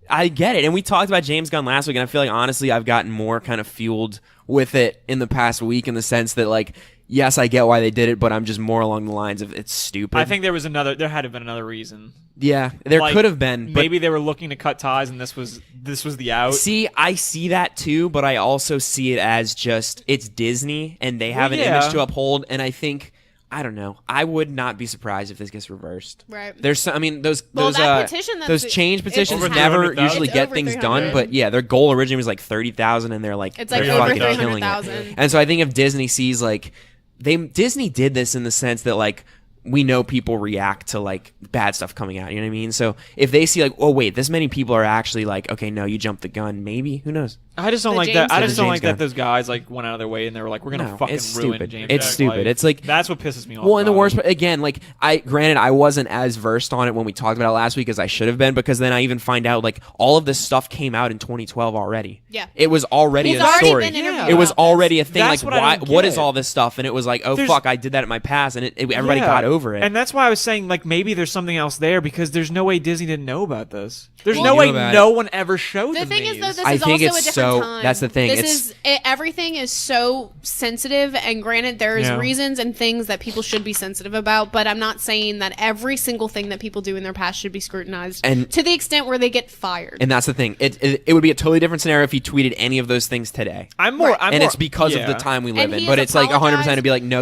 I get it. And we talked about James Gunn last week, and I feel like honestly I've gotten more kind of fueled with it in the past week in the sense that like, yes, I get why they did it, but I'm just more along the lines of it's stupid. I think there had to have been another reason. yeah, there Like, could have been. But Maybe they were looking to cut ties, and this was the out. see, I see that too, but I also see it as just it's Disney and they have Well, an yeah. image to uphold, and I think I don't know. I would not be surprised if this gets reversed. Right. There's some, I mean those Well, those that petition that's- those change it's petitions over never 300,000. usually It's get over things 300. done, but yeah, their goal originally was like 30,000, and they're like It's they're like over fucking killing 300,000. it. And so I think if Disney sees like Disney did this in the sense that like we know people react to like bad stuff coming out. You know what I mean? So if they see like, oh wait, this many people are actually like, okay, no, you jumped the gun. Maybe, who knows? I just don't The like James that. I Gunn. just don't James like Gunn. that those guys like went out of their way and they were like, we're gonna No, fucking it's ruin stupid. James. It's Jack's stupid. life. It's like that's what pisses me off. Well, and the about worst it. part, again, like granted, I wasn't as versed on it when we talked about it last week as I should have been, because then I even find out like all of this stuff came out in 2012 already. Yeah. It was already He's a already story. been interviewed It was about this. already a thing. That's like, what I why? don't What get. is all this stuff? And it was like, oh There's- fuck, I did that in my past, and everybody Yeah. got over it. And that's why I was saying like maybe there's something else there because there's no way Disney didn't know about this. There's Well, no Knew way about no one ever showed The them thing is, these. though, this I is think also it's a different so- time. that's the thing. This everything is so sensitive, and granted, there's Yeah. reasons and things that people should be sensitive about, but I'm not saying that every single thing that people do in their past should be scrutinized And- to the extent where they get fired. And that's the thing. It would be a totally different scenario if he tweeted any of those things today. I'm more. Right. I'm And more, it's because of yeah. the time we live And in. he But has it's like 100% to be apologized. like, no,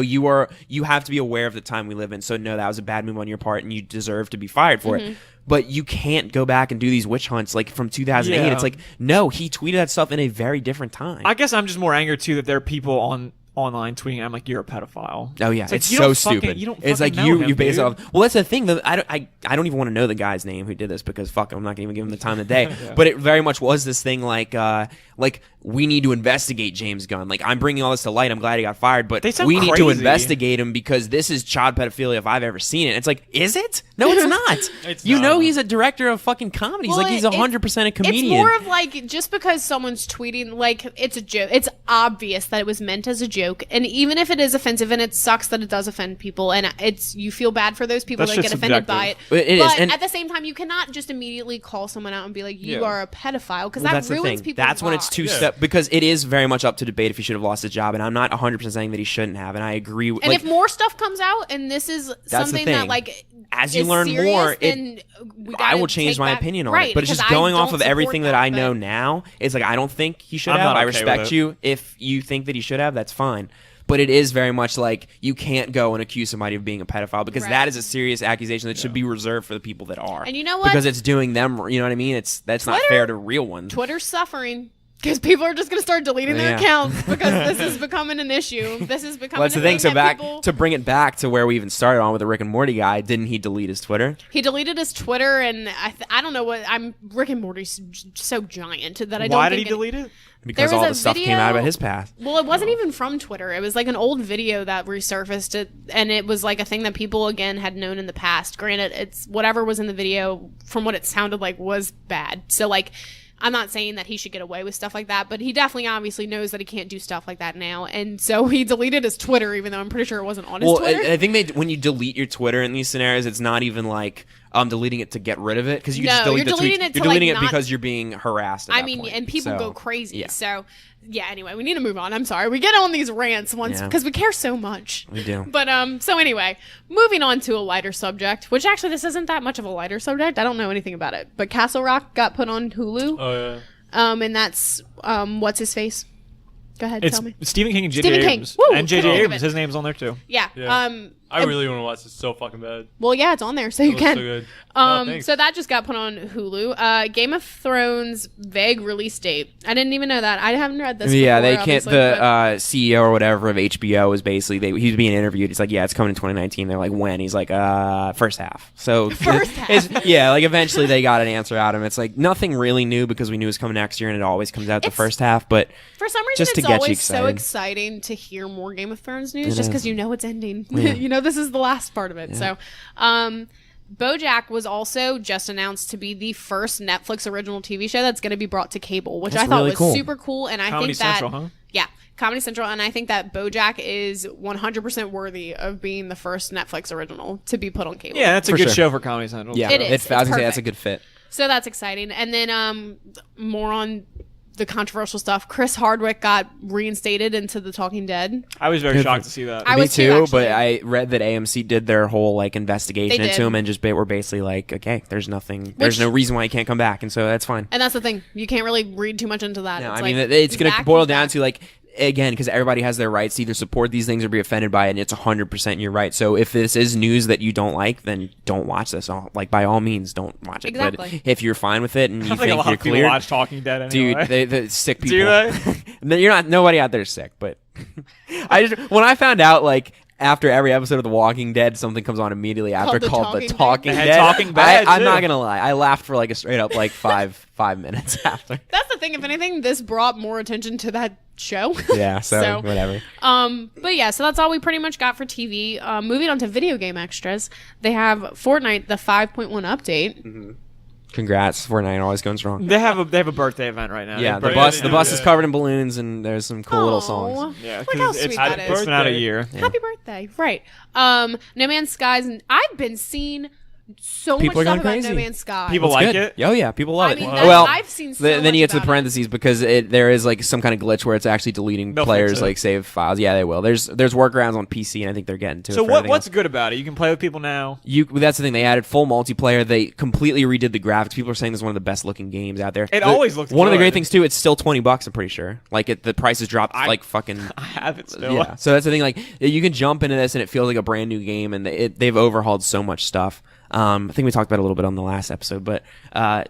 you have to be aware of the time we live in. So no, that was a bad move on your part, and you deserve to be fired for Mm-hmm. it. But you can't go back and do these witch hunts like from 2008. Yeah. It's like, no, he tweeted that stuff in a very different time. I guess I'm just more angry too that there are people online tweeting. I'm like, you're a pedophile. Oh yeah, like, it's you so don't fucking- stupid. you don't it's like fucking know him, you base it dude. off. Well, that's the thing. That I don't even want to know the guy's name who did this because fuck, I'm not gonna even give him the time of the day. But it very much was this thing like we need to investigate James Gunn. Like I'm bringing all this to light. I'm glad he got fired, but They sound we need to crazy. investigate him because this is child pedophilia if I've ever seen it. It's like, is it? No, it's not. It's you not. know, he's a director of fucking comedy. Well, Like he's 100% a comedian. It's more of like just because someone's tweeting, like it's a joke. It's obvious that it was meant as a joke, and even if it is offensive, and it sucks that it does offend people, and you feel bad for those people That that get shit's offended by it. subjective. It is, but and- at the same time, you cannot just immediately call someone out and be like, "You Yeah. are a pedophile," because Well, that that's the ruins thing. people's That's when it's two lives. step because it is very much up to debate if he should have lost his job, and I'm not 100% saying that he shouldn't have, and I agree. And like, if more stuff comes out, and this is the something thing. that like As you is learn serious, more, then we I gotta will change take my back- opinion on right, it. But it's just because I going off don't of everything support that I know but- now. It's like I don't think he should I'm have. not I okay with respect it. you. If you think that he should have, that's fine. But it is very much like you can't go and accuse somebody of being a pedophile because Right. that is a serious accusation that should be reserved for the people that are. And you know what? Because it's doing them. You know what I mean? That's not Twitter- fair to real ones. Twitter's suffering because people are just going to start deleting their Yeah. accounts because this is becoming an issue. This is becoming Well, that's a the thing. So that back people- to bring it back to where we even started on with the Rick and Morty guy. Didn't he delete his Twitter? He deleted his Twitter, and I don't know what Rick and Morty's so giant that I don't. Why did he think delete it? Because There was all a the stuff came video- out about his past. Well, it wasn't even from Twitter. It was like an old video that resurfaced it, and it was like a thing that people again had known in the past. Granted, it's whatever was in the video, from what it sounded like, was bad. So like, I'm not saying that he should get away with stuff like that, but he definitely obviously knows that he can't do stuff like that now, and so he deleted his Twitter, even though I'm pretty sure it wasn't on his Well, Twitter. I think when you delete your Twitter in these scenarios, it's not even like, deleting it to get rid of it because you can just No, delete you're the tweet. deleting it to, You're deleting like, it not- because you're being harassed. At I that mean, point. and people So, go crazy. yeah. So, yeah. Anyway, we need to move on. I'm sorry. We get on these rants once Yeah. because we care so much. We do. But so anyway, moving on to a lighter subject, which actually this isn't that much of a lighter subject. I don't know anything about it, but Castle Rock got put on Hulu. Oh yeah. And that's what's his face? Go ahead, It's tell me. Stephen King and J.J. Stephen King. Abrams. Woo, And couldn't J.J. think of Abrams, it. his name's on there too. Yeah. Yeah. I really want to watch. It's so fucking bad. Well, yeah, it's on there, so you It looks can. so good. Oh, thanks. So that just got put on Hulu. Game of Thrones vague release date. I didn't even know that. I haven't read this. Yeah, before, they can't. obviously, The but- CEO or whatever of HBO was basically he was being interviewed. He's like, "Yeah, it's coming in 2019." They're like, "When?" He's like, "First half." So First half. yeah, like eventually they got an answer out of him. It's like nothing really new because we knew it was coming next year, and it always comes out the It's- first half. But For some reason, just to it's get you always so excited. exciting to hear more Game of Thrones news, It just is. because you know it's ending. Yeah. You know this is the last part of it. So, BoJack was also just announced to be the first Netflix original TV show that's going to be brought to cable, which That's I thought really was cool. super cool. And I Comedy think that Central, huh? yeah, Comedy Central, and I think that BoJack is 100% worthy of being the first Netflix original to be put on cable. Yeah, that's a For good sure. show for Comedy Central. yeah, It is. I was It's gonna say that's perfect. a good fit. So that's exciting. And then more on the controversial stuff. Chris Hardwick got reinstated into The Talking Dead. I was very shocked to see that. I Me was too, too, but actually. I read that AMC did their whole like investigation They into did. him and just were basically like, okay, there's nothing, there's no reason why he can't come back, and so that's fine. And that's the thing. You can't really read too much into that. No, It's I mean like, it's he's going to back, boil he's down back. to like again because everybody has their rights to either support these things or be offended by it, and it's 100% your right. So if this is news that you don't like, then don't watch this. Like by all means, don't watch it. Exactly. But if you're fine with it and you I think a think lot you're of people clear, watch Talking Dead anyway. dude, the sick people. Do they? No, you're not. Nobody out there is sick, but when I found out like. After every episode of The Walking Dead, something comes on immediately after called The Talking Dead. Dead. Talking Bad, I'm too. not gonna lie, I laughed for like a straight up like five minutes after. That's the thing. If anything, this brought more attention to that show. Yeah, so whatever. But yeah, so that's all we pretty much got for TV. Moving on to video game extras, they have Fortnite, the 5.1 update. Congrats, Fortnite always going strong. They have a birthday event right now. Yeah, They the birthday- bus is covered in balloons and there's some cool little songs. Aw, Yeah, look how 'cause sweet it's that it's is. been out a Birthday. year. Happy birthday! Right. No Man's Skies, and I've been seeing so People are much stuff going about No crazy. Man's Sky. People It's like good. it. Oh yeah, people love I it. mean, Well, I've seen so then much you get to the about it. parentheses because there is like some kind of glitch where it's actually deleting They'll players fix it. like save files. Yeah, they will. There's workarounds on PC and I think they're getting to it. So for everything what's else. good about it? You can play with people now. That's the thing. They added full multiplayer. They completely redid the graphics. People are saying this is one of the best looking games out there. It always looked one of the good. great things too. It's still $20. I'm pretty sure. Like the price has dropped like fucking. I have it still. Yeah. So that's the thing. Like you can jump into this and it feels like a brand new game, and they've overhauled so much stuff. I think we talked about it a little bit on the last episode, but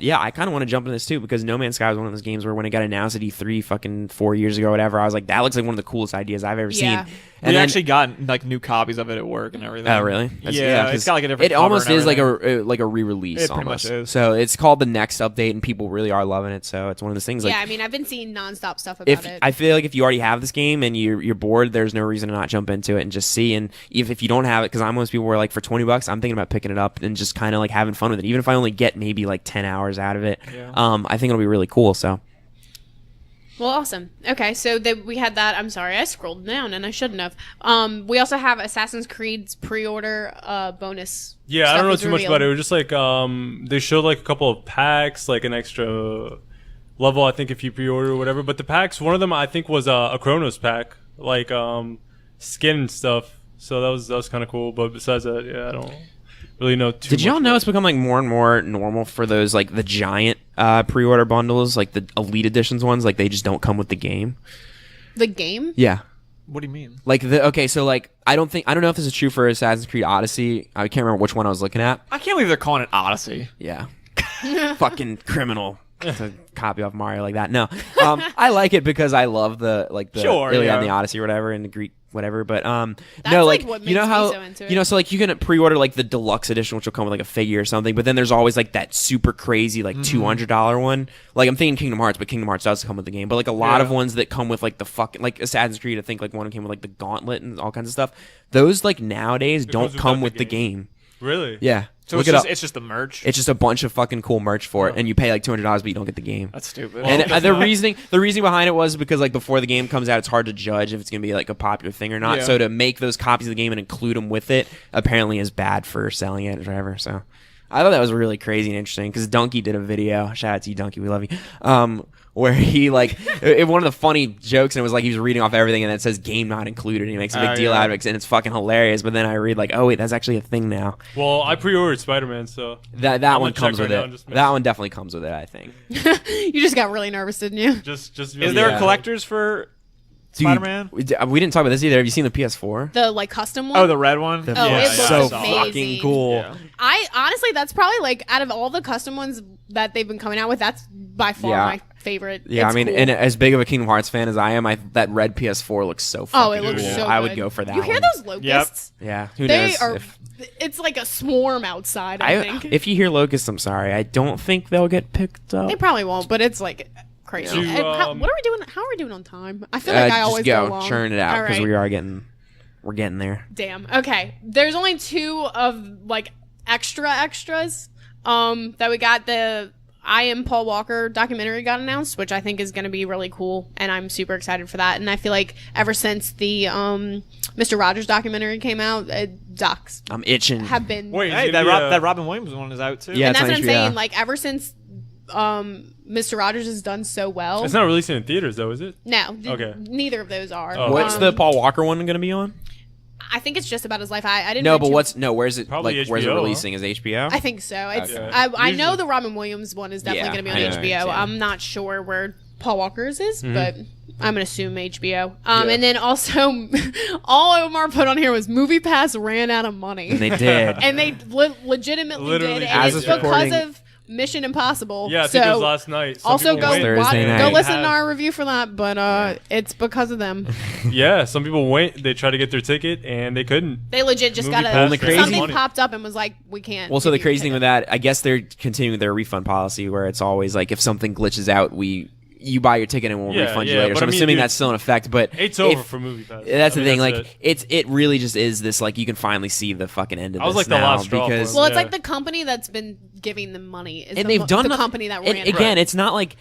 yeah, I kind of want to jump into this too because No Man's Sky was one of those games where when it got announced at E3 fucking 4 years ago or whatever, I was like, that looks like one of the coolest ideas I've ever Yeah. seen. We And then- actually got like new copies of it at work and everything. Oh really? That's- Yeah, 'cause it's got like a different. It cover almost and is like everything. a re-release. It pretty almost. much is. So it's called the next update, and people really are loving it. So it's one of those things. Like, Yeah, I mean, I've been seeing nonstop stuff about if it. I feel like if you already have this game and you're bored, there's no reason to not jump into it and just see. And if you don't have it, because I'm most people were like for $20, I'm thinking about picking it up and just kind of like having fun with it. Even if I only get maybe like 10 hours out of it, Yeah. I think it'll be really cool. So Well, awesome. Okay, so we had that. I'm sorry, I scrolled down and I shouldn't have. We also have Assassin's Creed's pre-order bonus. Yeah, I stuff don't know was too much revealed. about it. It was just like they showed like a couple of packs, like an extra level, I think, if you pre-order or whatever. But the packs, one of them I think was a Chronos pack, like skin and stuff. So that was kind of cool. But besides that, yeah, I don't really know too. did y'all much know about it's become like more and more normal for those like the giant pre-order bundles, like the Elite Editions ones, like they just don't come with the game. The game? Yeah. What do you mean? Like so like I don't know if this is true for Assassin's Creed Odyssey. I can't remember which one I was looking at. I can't believe they're calling it Odyssey. Yeah. Fucking criminal to copy off Mario like that. No. I like it because I love the Sure, Iliad yeah. and the Odyssey or whatever and the Greek whatever, but no, like, like what you know makes me how so into it. you know, so like you can pre-order like the deluxe edition, which will come with like a figure or something, but then there's always like that super crazy like $200 one. Like I'm thinking Kingdom Hearts, but Kingdom Hearts does come with the game. But like a lot of ones that come with like the fucking like Assassin's Creed, I think like one came with like the gauntlet and all kinds of stuff. Those like nowadays don't comes come without with the the game. Really? Yeah. So Look it's it just, up. it's just the merch. It's just a bunch of fucking cool merch for it, and you pay like $200, but you don't get the game. That's stupid. And the reasoning behind it was because like before the game comes out, it's hard to judge if it's gonna be like a popular thing or not. Yeah. So to make those copies of the game and include them with it apparently is bad for selling it or whatever. So I thought that was really crazy and interesting because Donkey did a video. Shout out to you, Donkey. We love you. Where he one of the funny jokes, and it was like he was reading off everything, and it says game not included, and he makes a big deal out of it, and it's fucking hilarious. But then I read oh wait, that's actually a thing now. Well, I pre-ordered Spider-Man, so that one comes with it. That one definitely comes with it, I think. You just got really nervous, didn't you? Just is there collectors for Spider-Man? We didn't talk about this either. Have you seen the PS4? The custom one? Oh, the red one? It looks so amazing. fucking cool. Yeah. I honestly, that's probably out of all the custom ones that they've been coming out with, that's by far my favorite. Yeah, It's I mean, cool. and as big of a Kingdom Hearts fan as I am, that red PS4 looks so fucking it looks cool. so I would good. go for that. You hear one. those locusts? Yeah, who They knows? are. It's like a swarm outside. I think If you hear locusts, I'm sorry. I don't think they'll get picked up. they probably won't, but it's crazy. To, And what are we doing? How are we doing on time? I feel like I always just go long. churn it out All because right. we're getting there. Damn. Okay. There's only 2 of extras. That we got. The I Am Paul Walker documentary got announced, which I think is going to be really cool, and I'm super excited for that. And I feel like ever since the Mr. Rogers documentary came out, docs I'm itching. have been. Wait, Hey, that Robin Williams one is out too. Yeah. and that's it's what I'm on saying. HBO. Ever since Mr. Rogers has done so well. It's not releasing in theaters though, is it? No. Okay. Neither of those are. Oh. What's the Paul Walker one going to be on? I think it's just about his life. I didn't. No, read but too- where's it? Probably Where's it HBO, releasing? Is HBO? I think so. It's. Okay. I know Usually- the Robin Williams one is definitely Yeah, going to be on I know, HBO. yeah. I'm not sure where Paul Walker's is, but I'm gonna assume HBO. Yeah. And then also, all Omar put on here was Moviepass ran out of money, And they did. and they legitimately Literally did, did. and As it's of because recording- of Mission Impossible. Yeah, I think so it was last night. Some also people go went- Thursday night. go They listen have- to our review for that, but it's because of them. Yeah, some people went. They tried to get their ticket and they couldn't. They legit just got Moviepass Well, the a crazy- something money. popped up and was like, we can't. Well, so the give you a crazy thing ticket. with that, I guess they're continuing their refund policy where it's always like if something glitches out, you buy your ticket and we'll Yeah, refund you yeah, later. but So I'm I mean, assuming dude, that's still in effect. But It's over if- for Moviepass. That's the thing. it. It really just is this you can finally see the fucking end of I was this like the now last straw for because it. Well, it's Yeah. like the company that's been giving them money is and they've done the nothing- company that and ran. again, Right. it's not like.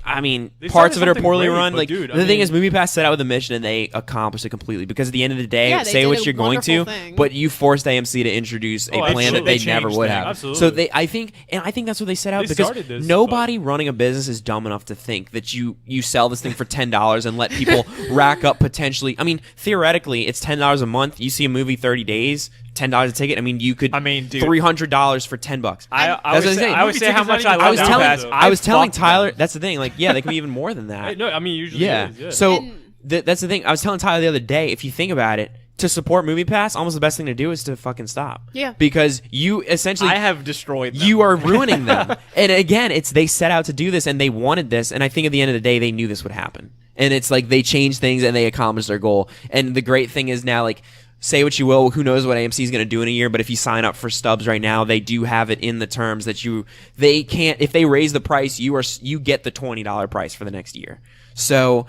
I mean, They parts of started it are something poorly great, run. but Like dude, I the thing mean- is, Moviepass set out with a mission and they accomplished it completely. Because at the end of the day, Yeah, they say did what a you're going to, wonderful thing. but you forced AMC to introduce a Oh, plan that absolutely. they They never changed would things. have. Absolutely. So I think that's what they set out They because started this, nobody running a business is dumb enough to think that you sell this thing for $10 and let people rack up potentially. I mean, theoretically, it's $10 a month. You see a movie 30 days. $10 a ticket. I mean, you could. I mean, dude. $300 for $10. I That's what I'm always saying. I always Movie say how tickets much not I even love was $10 telling though. I was telling fucked Tyler. them. That's the thing. Like, yeah, they can be even more than that. No, I mean usually Yeah. it is, yeah. So And- that's the thing. I was telling Tyler the other day. If you think about it, to support Moviepass, almost the best thing to do is to fucking stop. Yeah. Because you essentially I have destroyed them. you are ruining them. And again, they set out to do this and they wanted this. And I think at the end of the day, they knew this would happen. And it's like they changed things and they accomplished their goal. And the great thing is now, like, say what you will, who knows what AMC is going to do in a year, but if you sign up for stubs right now, they do have it in the terms that they can't, if they raise the price, you get the $20 price for the next year. So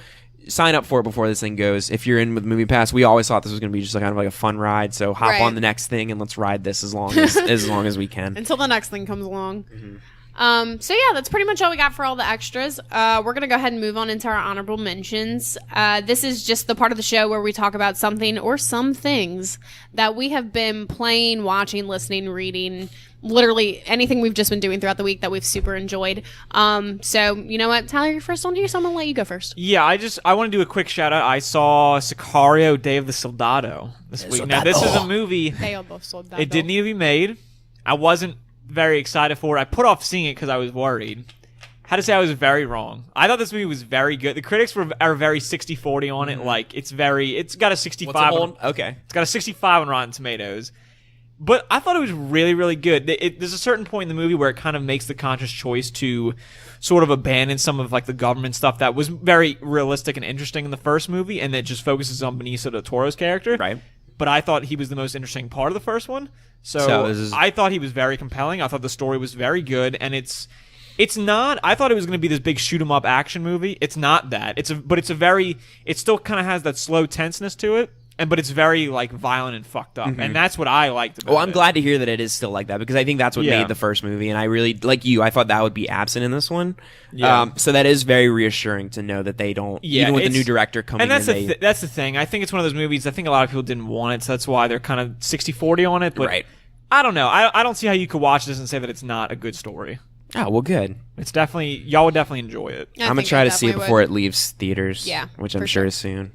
sign up for it before this thing goes. If you're in with Moviepass, we always thought this was going to be just kind of like a fun ride. So hop Right. on the next thing and let's ride this as long as we can. until the next thing comes along. So yeah, that's pretty much all we got for all the extras. We're gonna go ahead and move on into our honorable mentions. This is just the part of the show where we talk about something or some things that we have been playing, watching, listening, reading, literally anything we've just been doing throughout the week that we've super enjoyed. So you know what, Tyler, you're first on here, so I'm gonna let you go first. Yeah, I want to do a quick shout out. I saw Sicario: Day of the Soldado this week. Now this is a movie. It didn't need to be made. I wasn't very excited for it. I put off seeing it because I was worried. Had to say I was very wrong. I thought this movie was very good. The critics are very 60-40 on it. Like it's got a 65. Okay. It's got a 65 on Rotten Tomatoes. But I thought it was really, really good. There's a certain point in the movie where it kind of makes the conscious choice to sort of abandon some of like the government stuff that was very realistic and interesting in the first movie, and it just focuses on Benicio del Toro's character. Right. But I thought he was the most interesting part of the first one. So this is- I thought he was very compelling. I thought the story was very good, and it's not. I thought it was going to be this big shoot 'em up action movie. It's not that. It still kind of has that slow tenseness to it. But it's very like violent and fucked up, and that's what I liked about it. Well, I'm glad to hear that it is still like that because I think that's what Yeah. made the first movie, and I really like you. I thought that would be absent in this one. Yeah. So that is very reassuring to know that they don't, Yeah, even with the it's- new director coming And that's in. that's the thing. I think it's one of those movies. I think a lot of people didn't want it, so that's why they're kind of 60-40 on it. But Right. I don't know. I don't see how you could watch this and say that it's not a good story. Oh, well, good. It's definitely, y'all would definitely enjoy it. I'm going to try to see it before it leaves theaters. Yeah, which I'm sure is soon.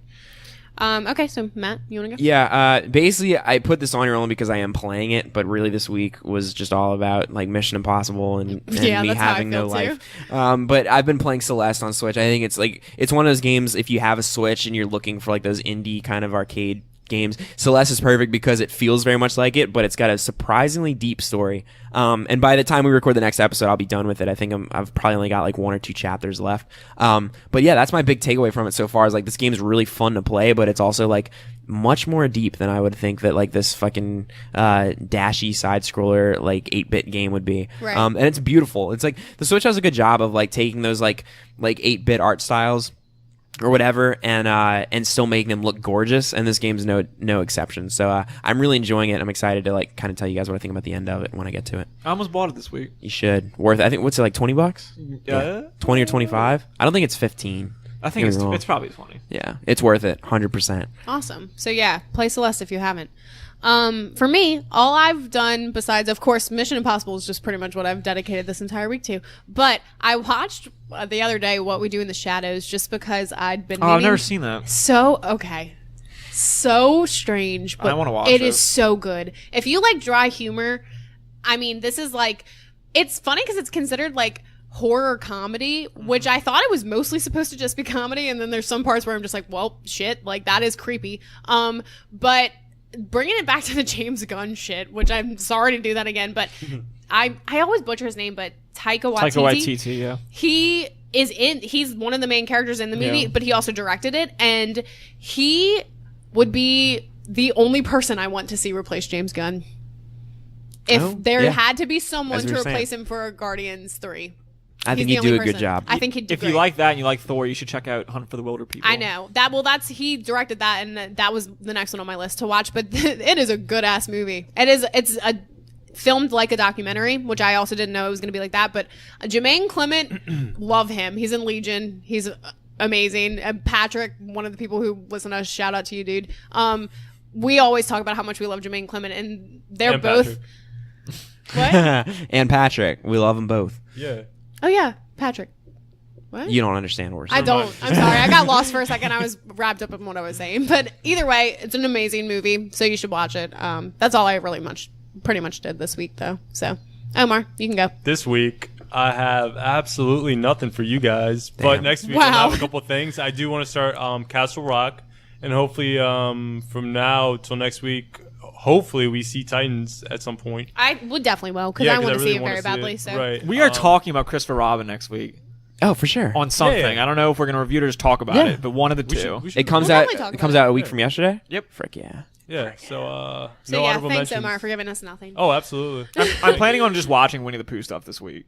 Okay, so Matt, you want to go? Yeah, basically, I put this on here only because I am playing it, but really this week was just all about like Mission Impossible and me having no life. But I've been playing Celeste on Switch. I think it's one of those games, if you have a Switch and you're looking for like those indie kind of arcade games, Celeste is perfect because it feels very much like it, but it's got a surprisingly deep story. And by the time we record the next episode, I'll be done with it. I think I've probably only got like 1 or 2 chapters left. But yeah, that's my big takeaway from it so far is like this game is really fun to play, but it's also like much more deep than I would think that like this fucking dashy side scroller like 8-bit game would be. Right. And it's beautiful. It's like the Switch does a good job of like taking those like 8-bit art styles or whatever, and still making them look gorgeous, and this game's no exception. So I'm really enjoying it. I'm excited to like kind of tell you guys what I think about the end of it when I get to it. I almost bought it this week. You should. Worth it. I think, what's it, like $20? Yeah. 20 or 25? I don't think it's 15. I think it's probably 20. Yeah, it's worth it, 100%. Awesome. So yeah, play Celeste if you haven't. For me, all I've done besides, of course, Mission Impossible is just pretty much what I've dedicated this entire week to. But I watched the other day What We Do in the Shadows just because I'd been. Oh, I've never seen that. So strange, but I want to watch it. It is so good. If you like dry humor, I mean, this is like, it's funny because it's considered like horror comedy, which I thought it was mostly supposed to just be comedy, and then there's some parts where I'm just like, well, shit, like that is creepy. But bringing it back to the James Gunn shit, which I'm sorry to do that again, but I always butcher his name, but Taika Waititi, yeah. He's one of the main characters in the movie, but he also directed it, and he would be the only person I want to see replace James Gunn. If there had to be someone to replace him for Guardians 3. I think he'd do a good job. I think he'd do If great. you like that and you like Thor, you should check out Hunt for the Wilder People. I know. He directed that, and that was the next one on my list to watch, but it is a good-ass movie. It's filmed like a documentary, which I also didn't know it was going to be like that, but Jermaine Clement, love him. He's in Legion. He's amazing. Patrick, one of the people who listen to us, shout out to you, dude. We always talk about how much we love Jermaine Clement, and they're both... What? And Patrick. We love them both. Yeah. Oh, yeah. Patrick. What? You don't understand what we're saying. I don't. I'm sorry. I got lost for a second. I was wrapped up in what I was saying. But either way, it's an amazing movie, so you should watch it. That's all I pretty much did this week, though. So, Omar, you can go. This week, I have absolutely nothing for you guys. But next week, I'll have a couple of things. I do want to start Castle Rock. And hopefully from now till next week, hopefully we see Titans at some point. I would definitely will, because I want to see it very badly. So. Right. We are talking about Christopher Robin next week. Oh, for sure. On something. Yeah. I don't know if we're going to review it or just talk about it, but one of the two. It comes out a week from yesterday? Yep. Frick yeah. Yeah, so so no yeah, honorable thanks, mentions. Omar, for giving us nothing. Oh, absolutely. I'm planning on just watching Winnie the Pooh stuff this week.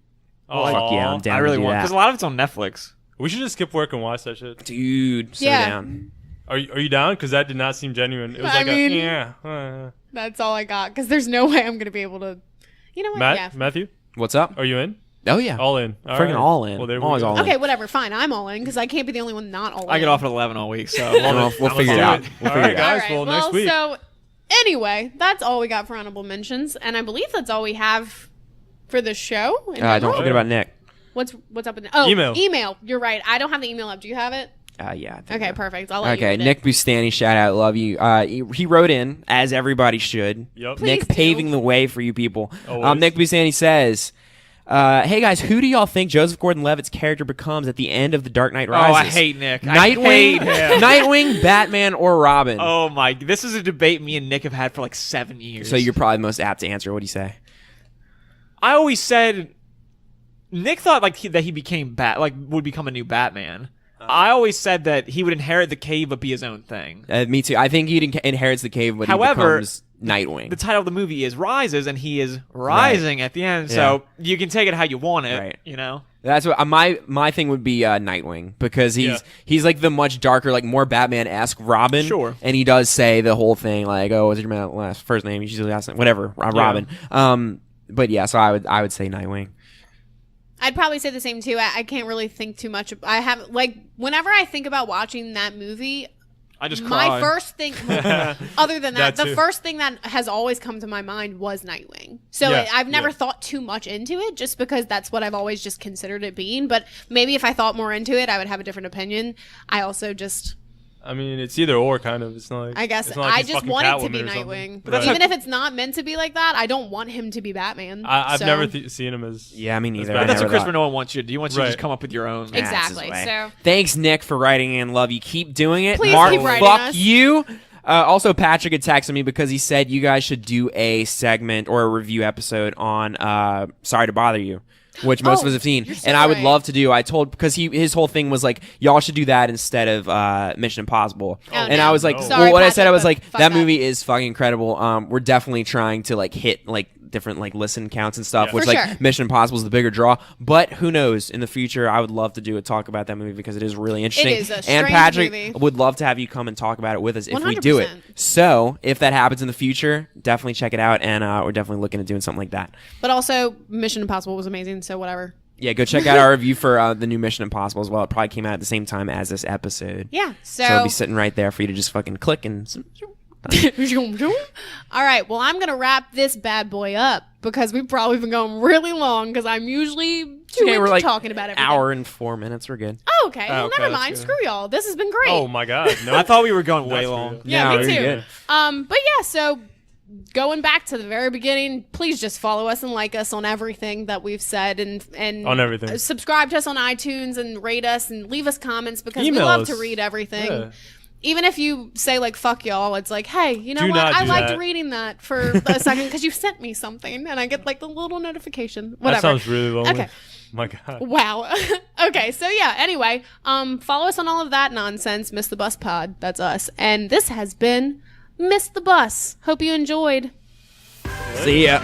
Oh, fuck yeah, I'm down. I really to do want, that. because a lot of it's on Netflix. We should just skip work and watch that shit. Dude, so Yeah. down. Are you down? Because that did not seem genuine. It was I like mean- yeah. That's all I got, because there's no way I'm going to be able to... You know what? Yeah. Matthew, What's up? are you in? Oh, yeah. All in. All Friggin' right. all in. Well, there I'm we always go. all in. Okay, whatever. Fine. I'm all in, because I can't be the only one not all in. I get off at 11 all week, so... We'll figure it out. We'll All figure right, it out. guys. Well, next week. So, anyway, that's all we got for honorable mentions, and I believe that's all we have for the show. Don't general. forget about Nick. What's up in the... Oh, Email. Email. You're right. I don't have the email up. Do you have it? Yeah. I think Okay, so. perfect. I'll let you Okay, read Nick it. Bustani, shout out, love you. He wrote in, as everybody should. Yep. Please Nick do. paving the way for you people. Always. Nick Bustani says, hey guys, who do y'all think Joseph Gordon-Levitt's character becomes at the end of The Dark Knight Rises? Oh, I hate Nick. I Nightwing, hate him. Nightwing, Batman, or Robin? Oh my! This is a debate me and Nick have had for like 7 years. So you're probably most apt to answer. What do you say? I always said Nick thought like that he became would become a new Batman. I always said that he would inherit the cave but be his own thing. Me too. I think he inherits the cave, but However, he becomes Nightwing. The title of the movie is Rises, and he is rising at the end. Yeah. So you can take it how you want it. Right. You know. That's what my thing would be. Nightwing, because he's like the much darker, like more Batman-esque Robin. Sure. And he does say the whole thing like, "Oh, what's your first name? Usually last name, whatever." Robin. But yeah, so I would say Nightwing. I'd probably say the same too. I can't really think too much. I have whenever I think about watching that movie, I just my cried. first thing, other than that, That the too. first thing that has always come to my mind was Nightwing. So Yeah, I've never yeah. thought too much into it, just because that's what I've always just considered it being. But maybe if I thought more into it, I would have a different opinion. I also just, I mean, it's either or kind of. It's not like I guess, it's not like I he's just fucking want it to Catwoman be or something. Nightwing. Right. Even if it's not meant to be like that, I don't want him to be Batman. I've So- never seen him as. Yeah, me neither. But I That's never what Christopher thought- Nolan wants you to do. He wants you to Right. just come up with your own. That's his Exactly. way. So Thanks, Nick, for writing in. Love you. Keep doing it. Please Mark, keep writing fuck us. you. Also, Patrick had texted me because he said you guys should do a segment or a review episode on Sorry to Bother You, which most of us have seen, you're so and I would right. love to do. I told because his whole thing was like y'all should do that instead of Mission Impossible, and no. I was like, No. well, Sorry, what I said, I Patrick, was but like fuck that that. movie is fucking incredible. We're definitely trying to like hit like different like listen counts and stuff, Yeah. which For like sure. Mission Impossible is the bigger draw. But who knows? In the future, I would love to do a talk about that movie because it is really interesting. is a and strange Patrick movie. would love to have you come and talk about it with us if we do it. 100%. So if that happens in the future, definitely check it out, and we're definitely looking at doing something like that. but also Mission Impossible was amazing. So whatever. Yeah, go check out our review for the new Mission Impossible as well. It probably came out at the same time as this episode. Yeah. So it'll be sitting right there for you to just fucking click and. All right, well, I'm going to wrap this bad boy up because we've probably been going really long because I'm usually too Okay, into we're like talking about everything. hour and 4 minutes. We're good. Oh, okay. Oh, Well, okay, never that's mind. good. Screw y'all. This has been great. Oh my god! No, I thought we were going way That's long. real. Yeah, No, me you're too. good. But yeah, so going back to the very beginning, please just follow us and like us on everything that we've said and On everything. Subscribe to us on iTunes and rate us and leave us comments because we Email love us. to read everything. Yeah. Even if you say like fuck y'all, it's like, hey, you know Do what? not I do liked that. reading that for a second because you sent me something and I get like the little notification. that Whatever. sounds really lonely. Okay. My god. Wow. Okay, so yeah, anyway, follow us on all of that nonsense. Miss the Bus Pod. That's us. And this has been Miss the Bus. Hope you enjoyed. See ya.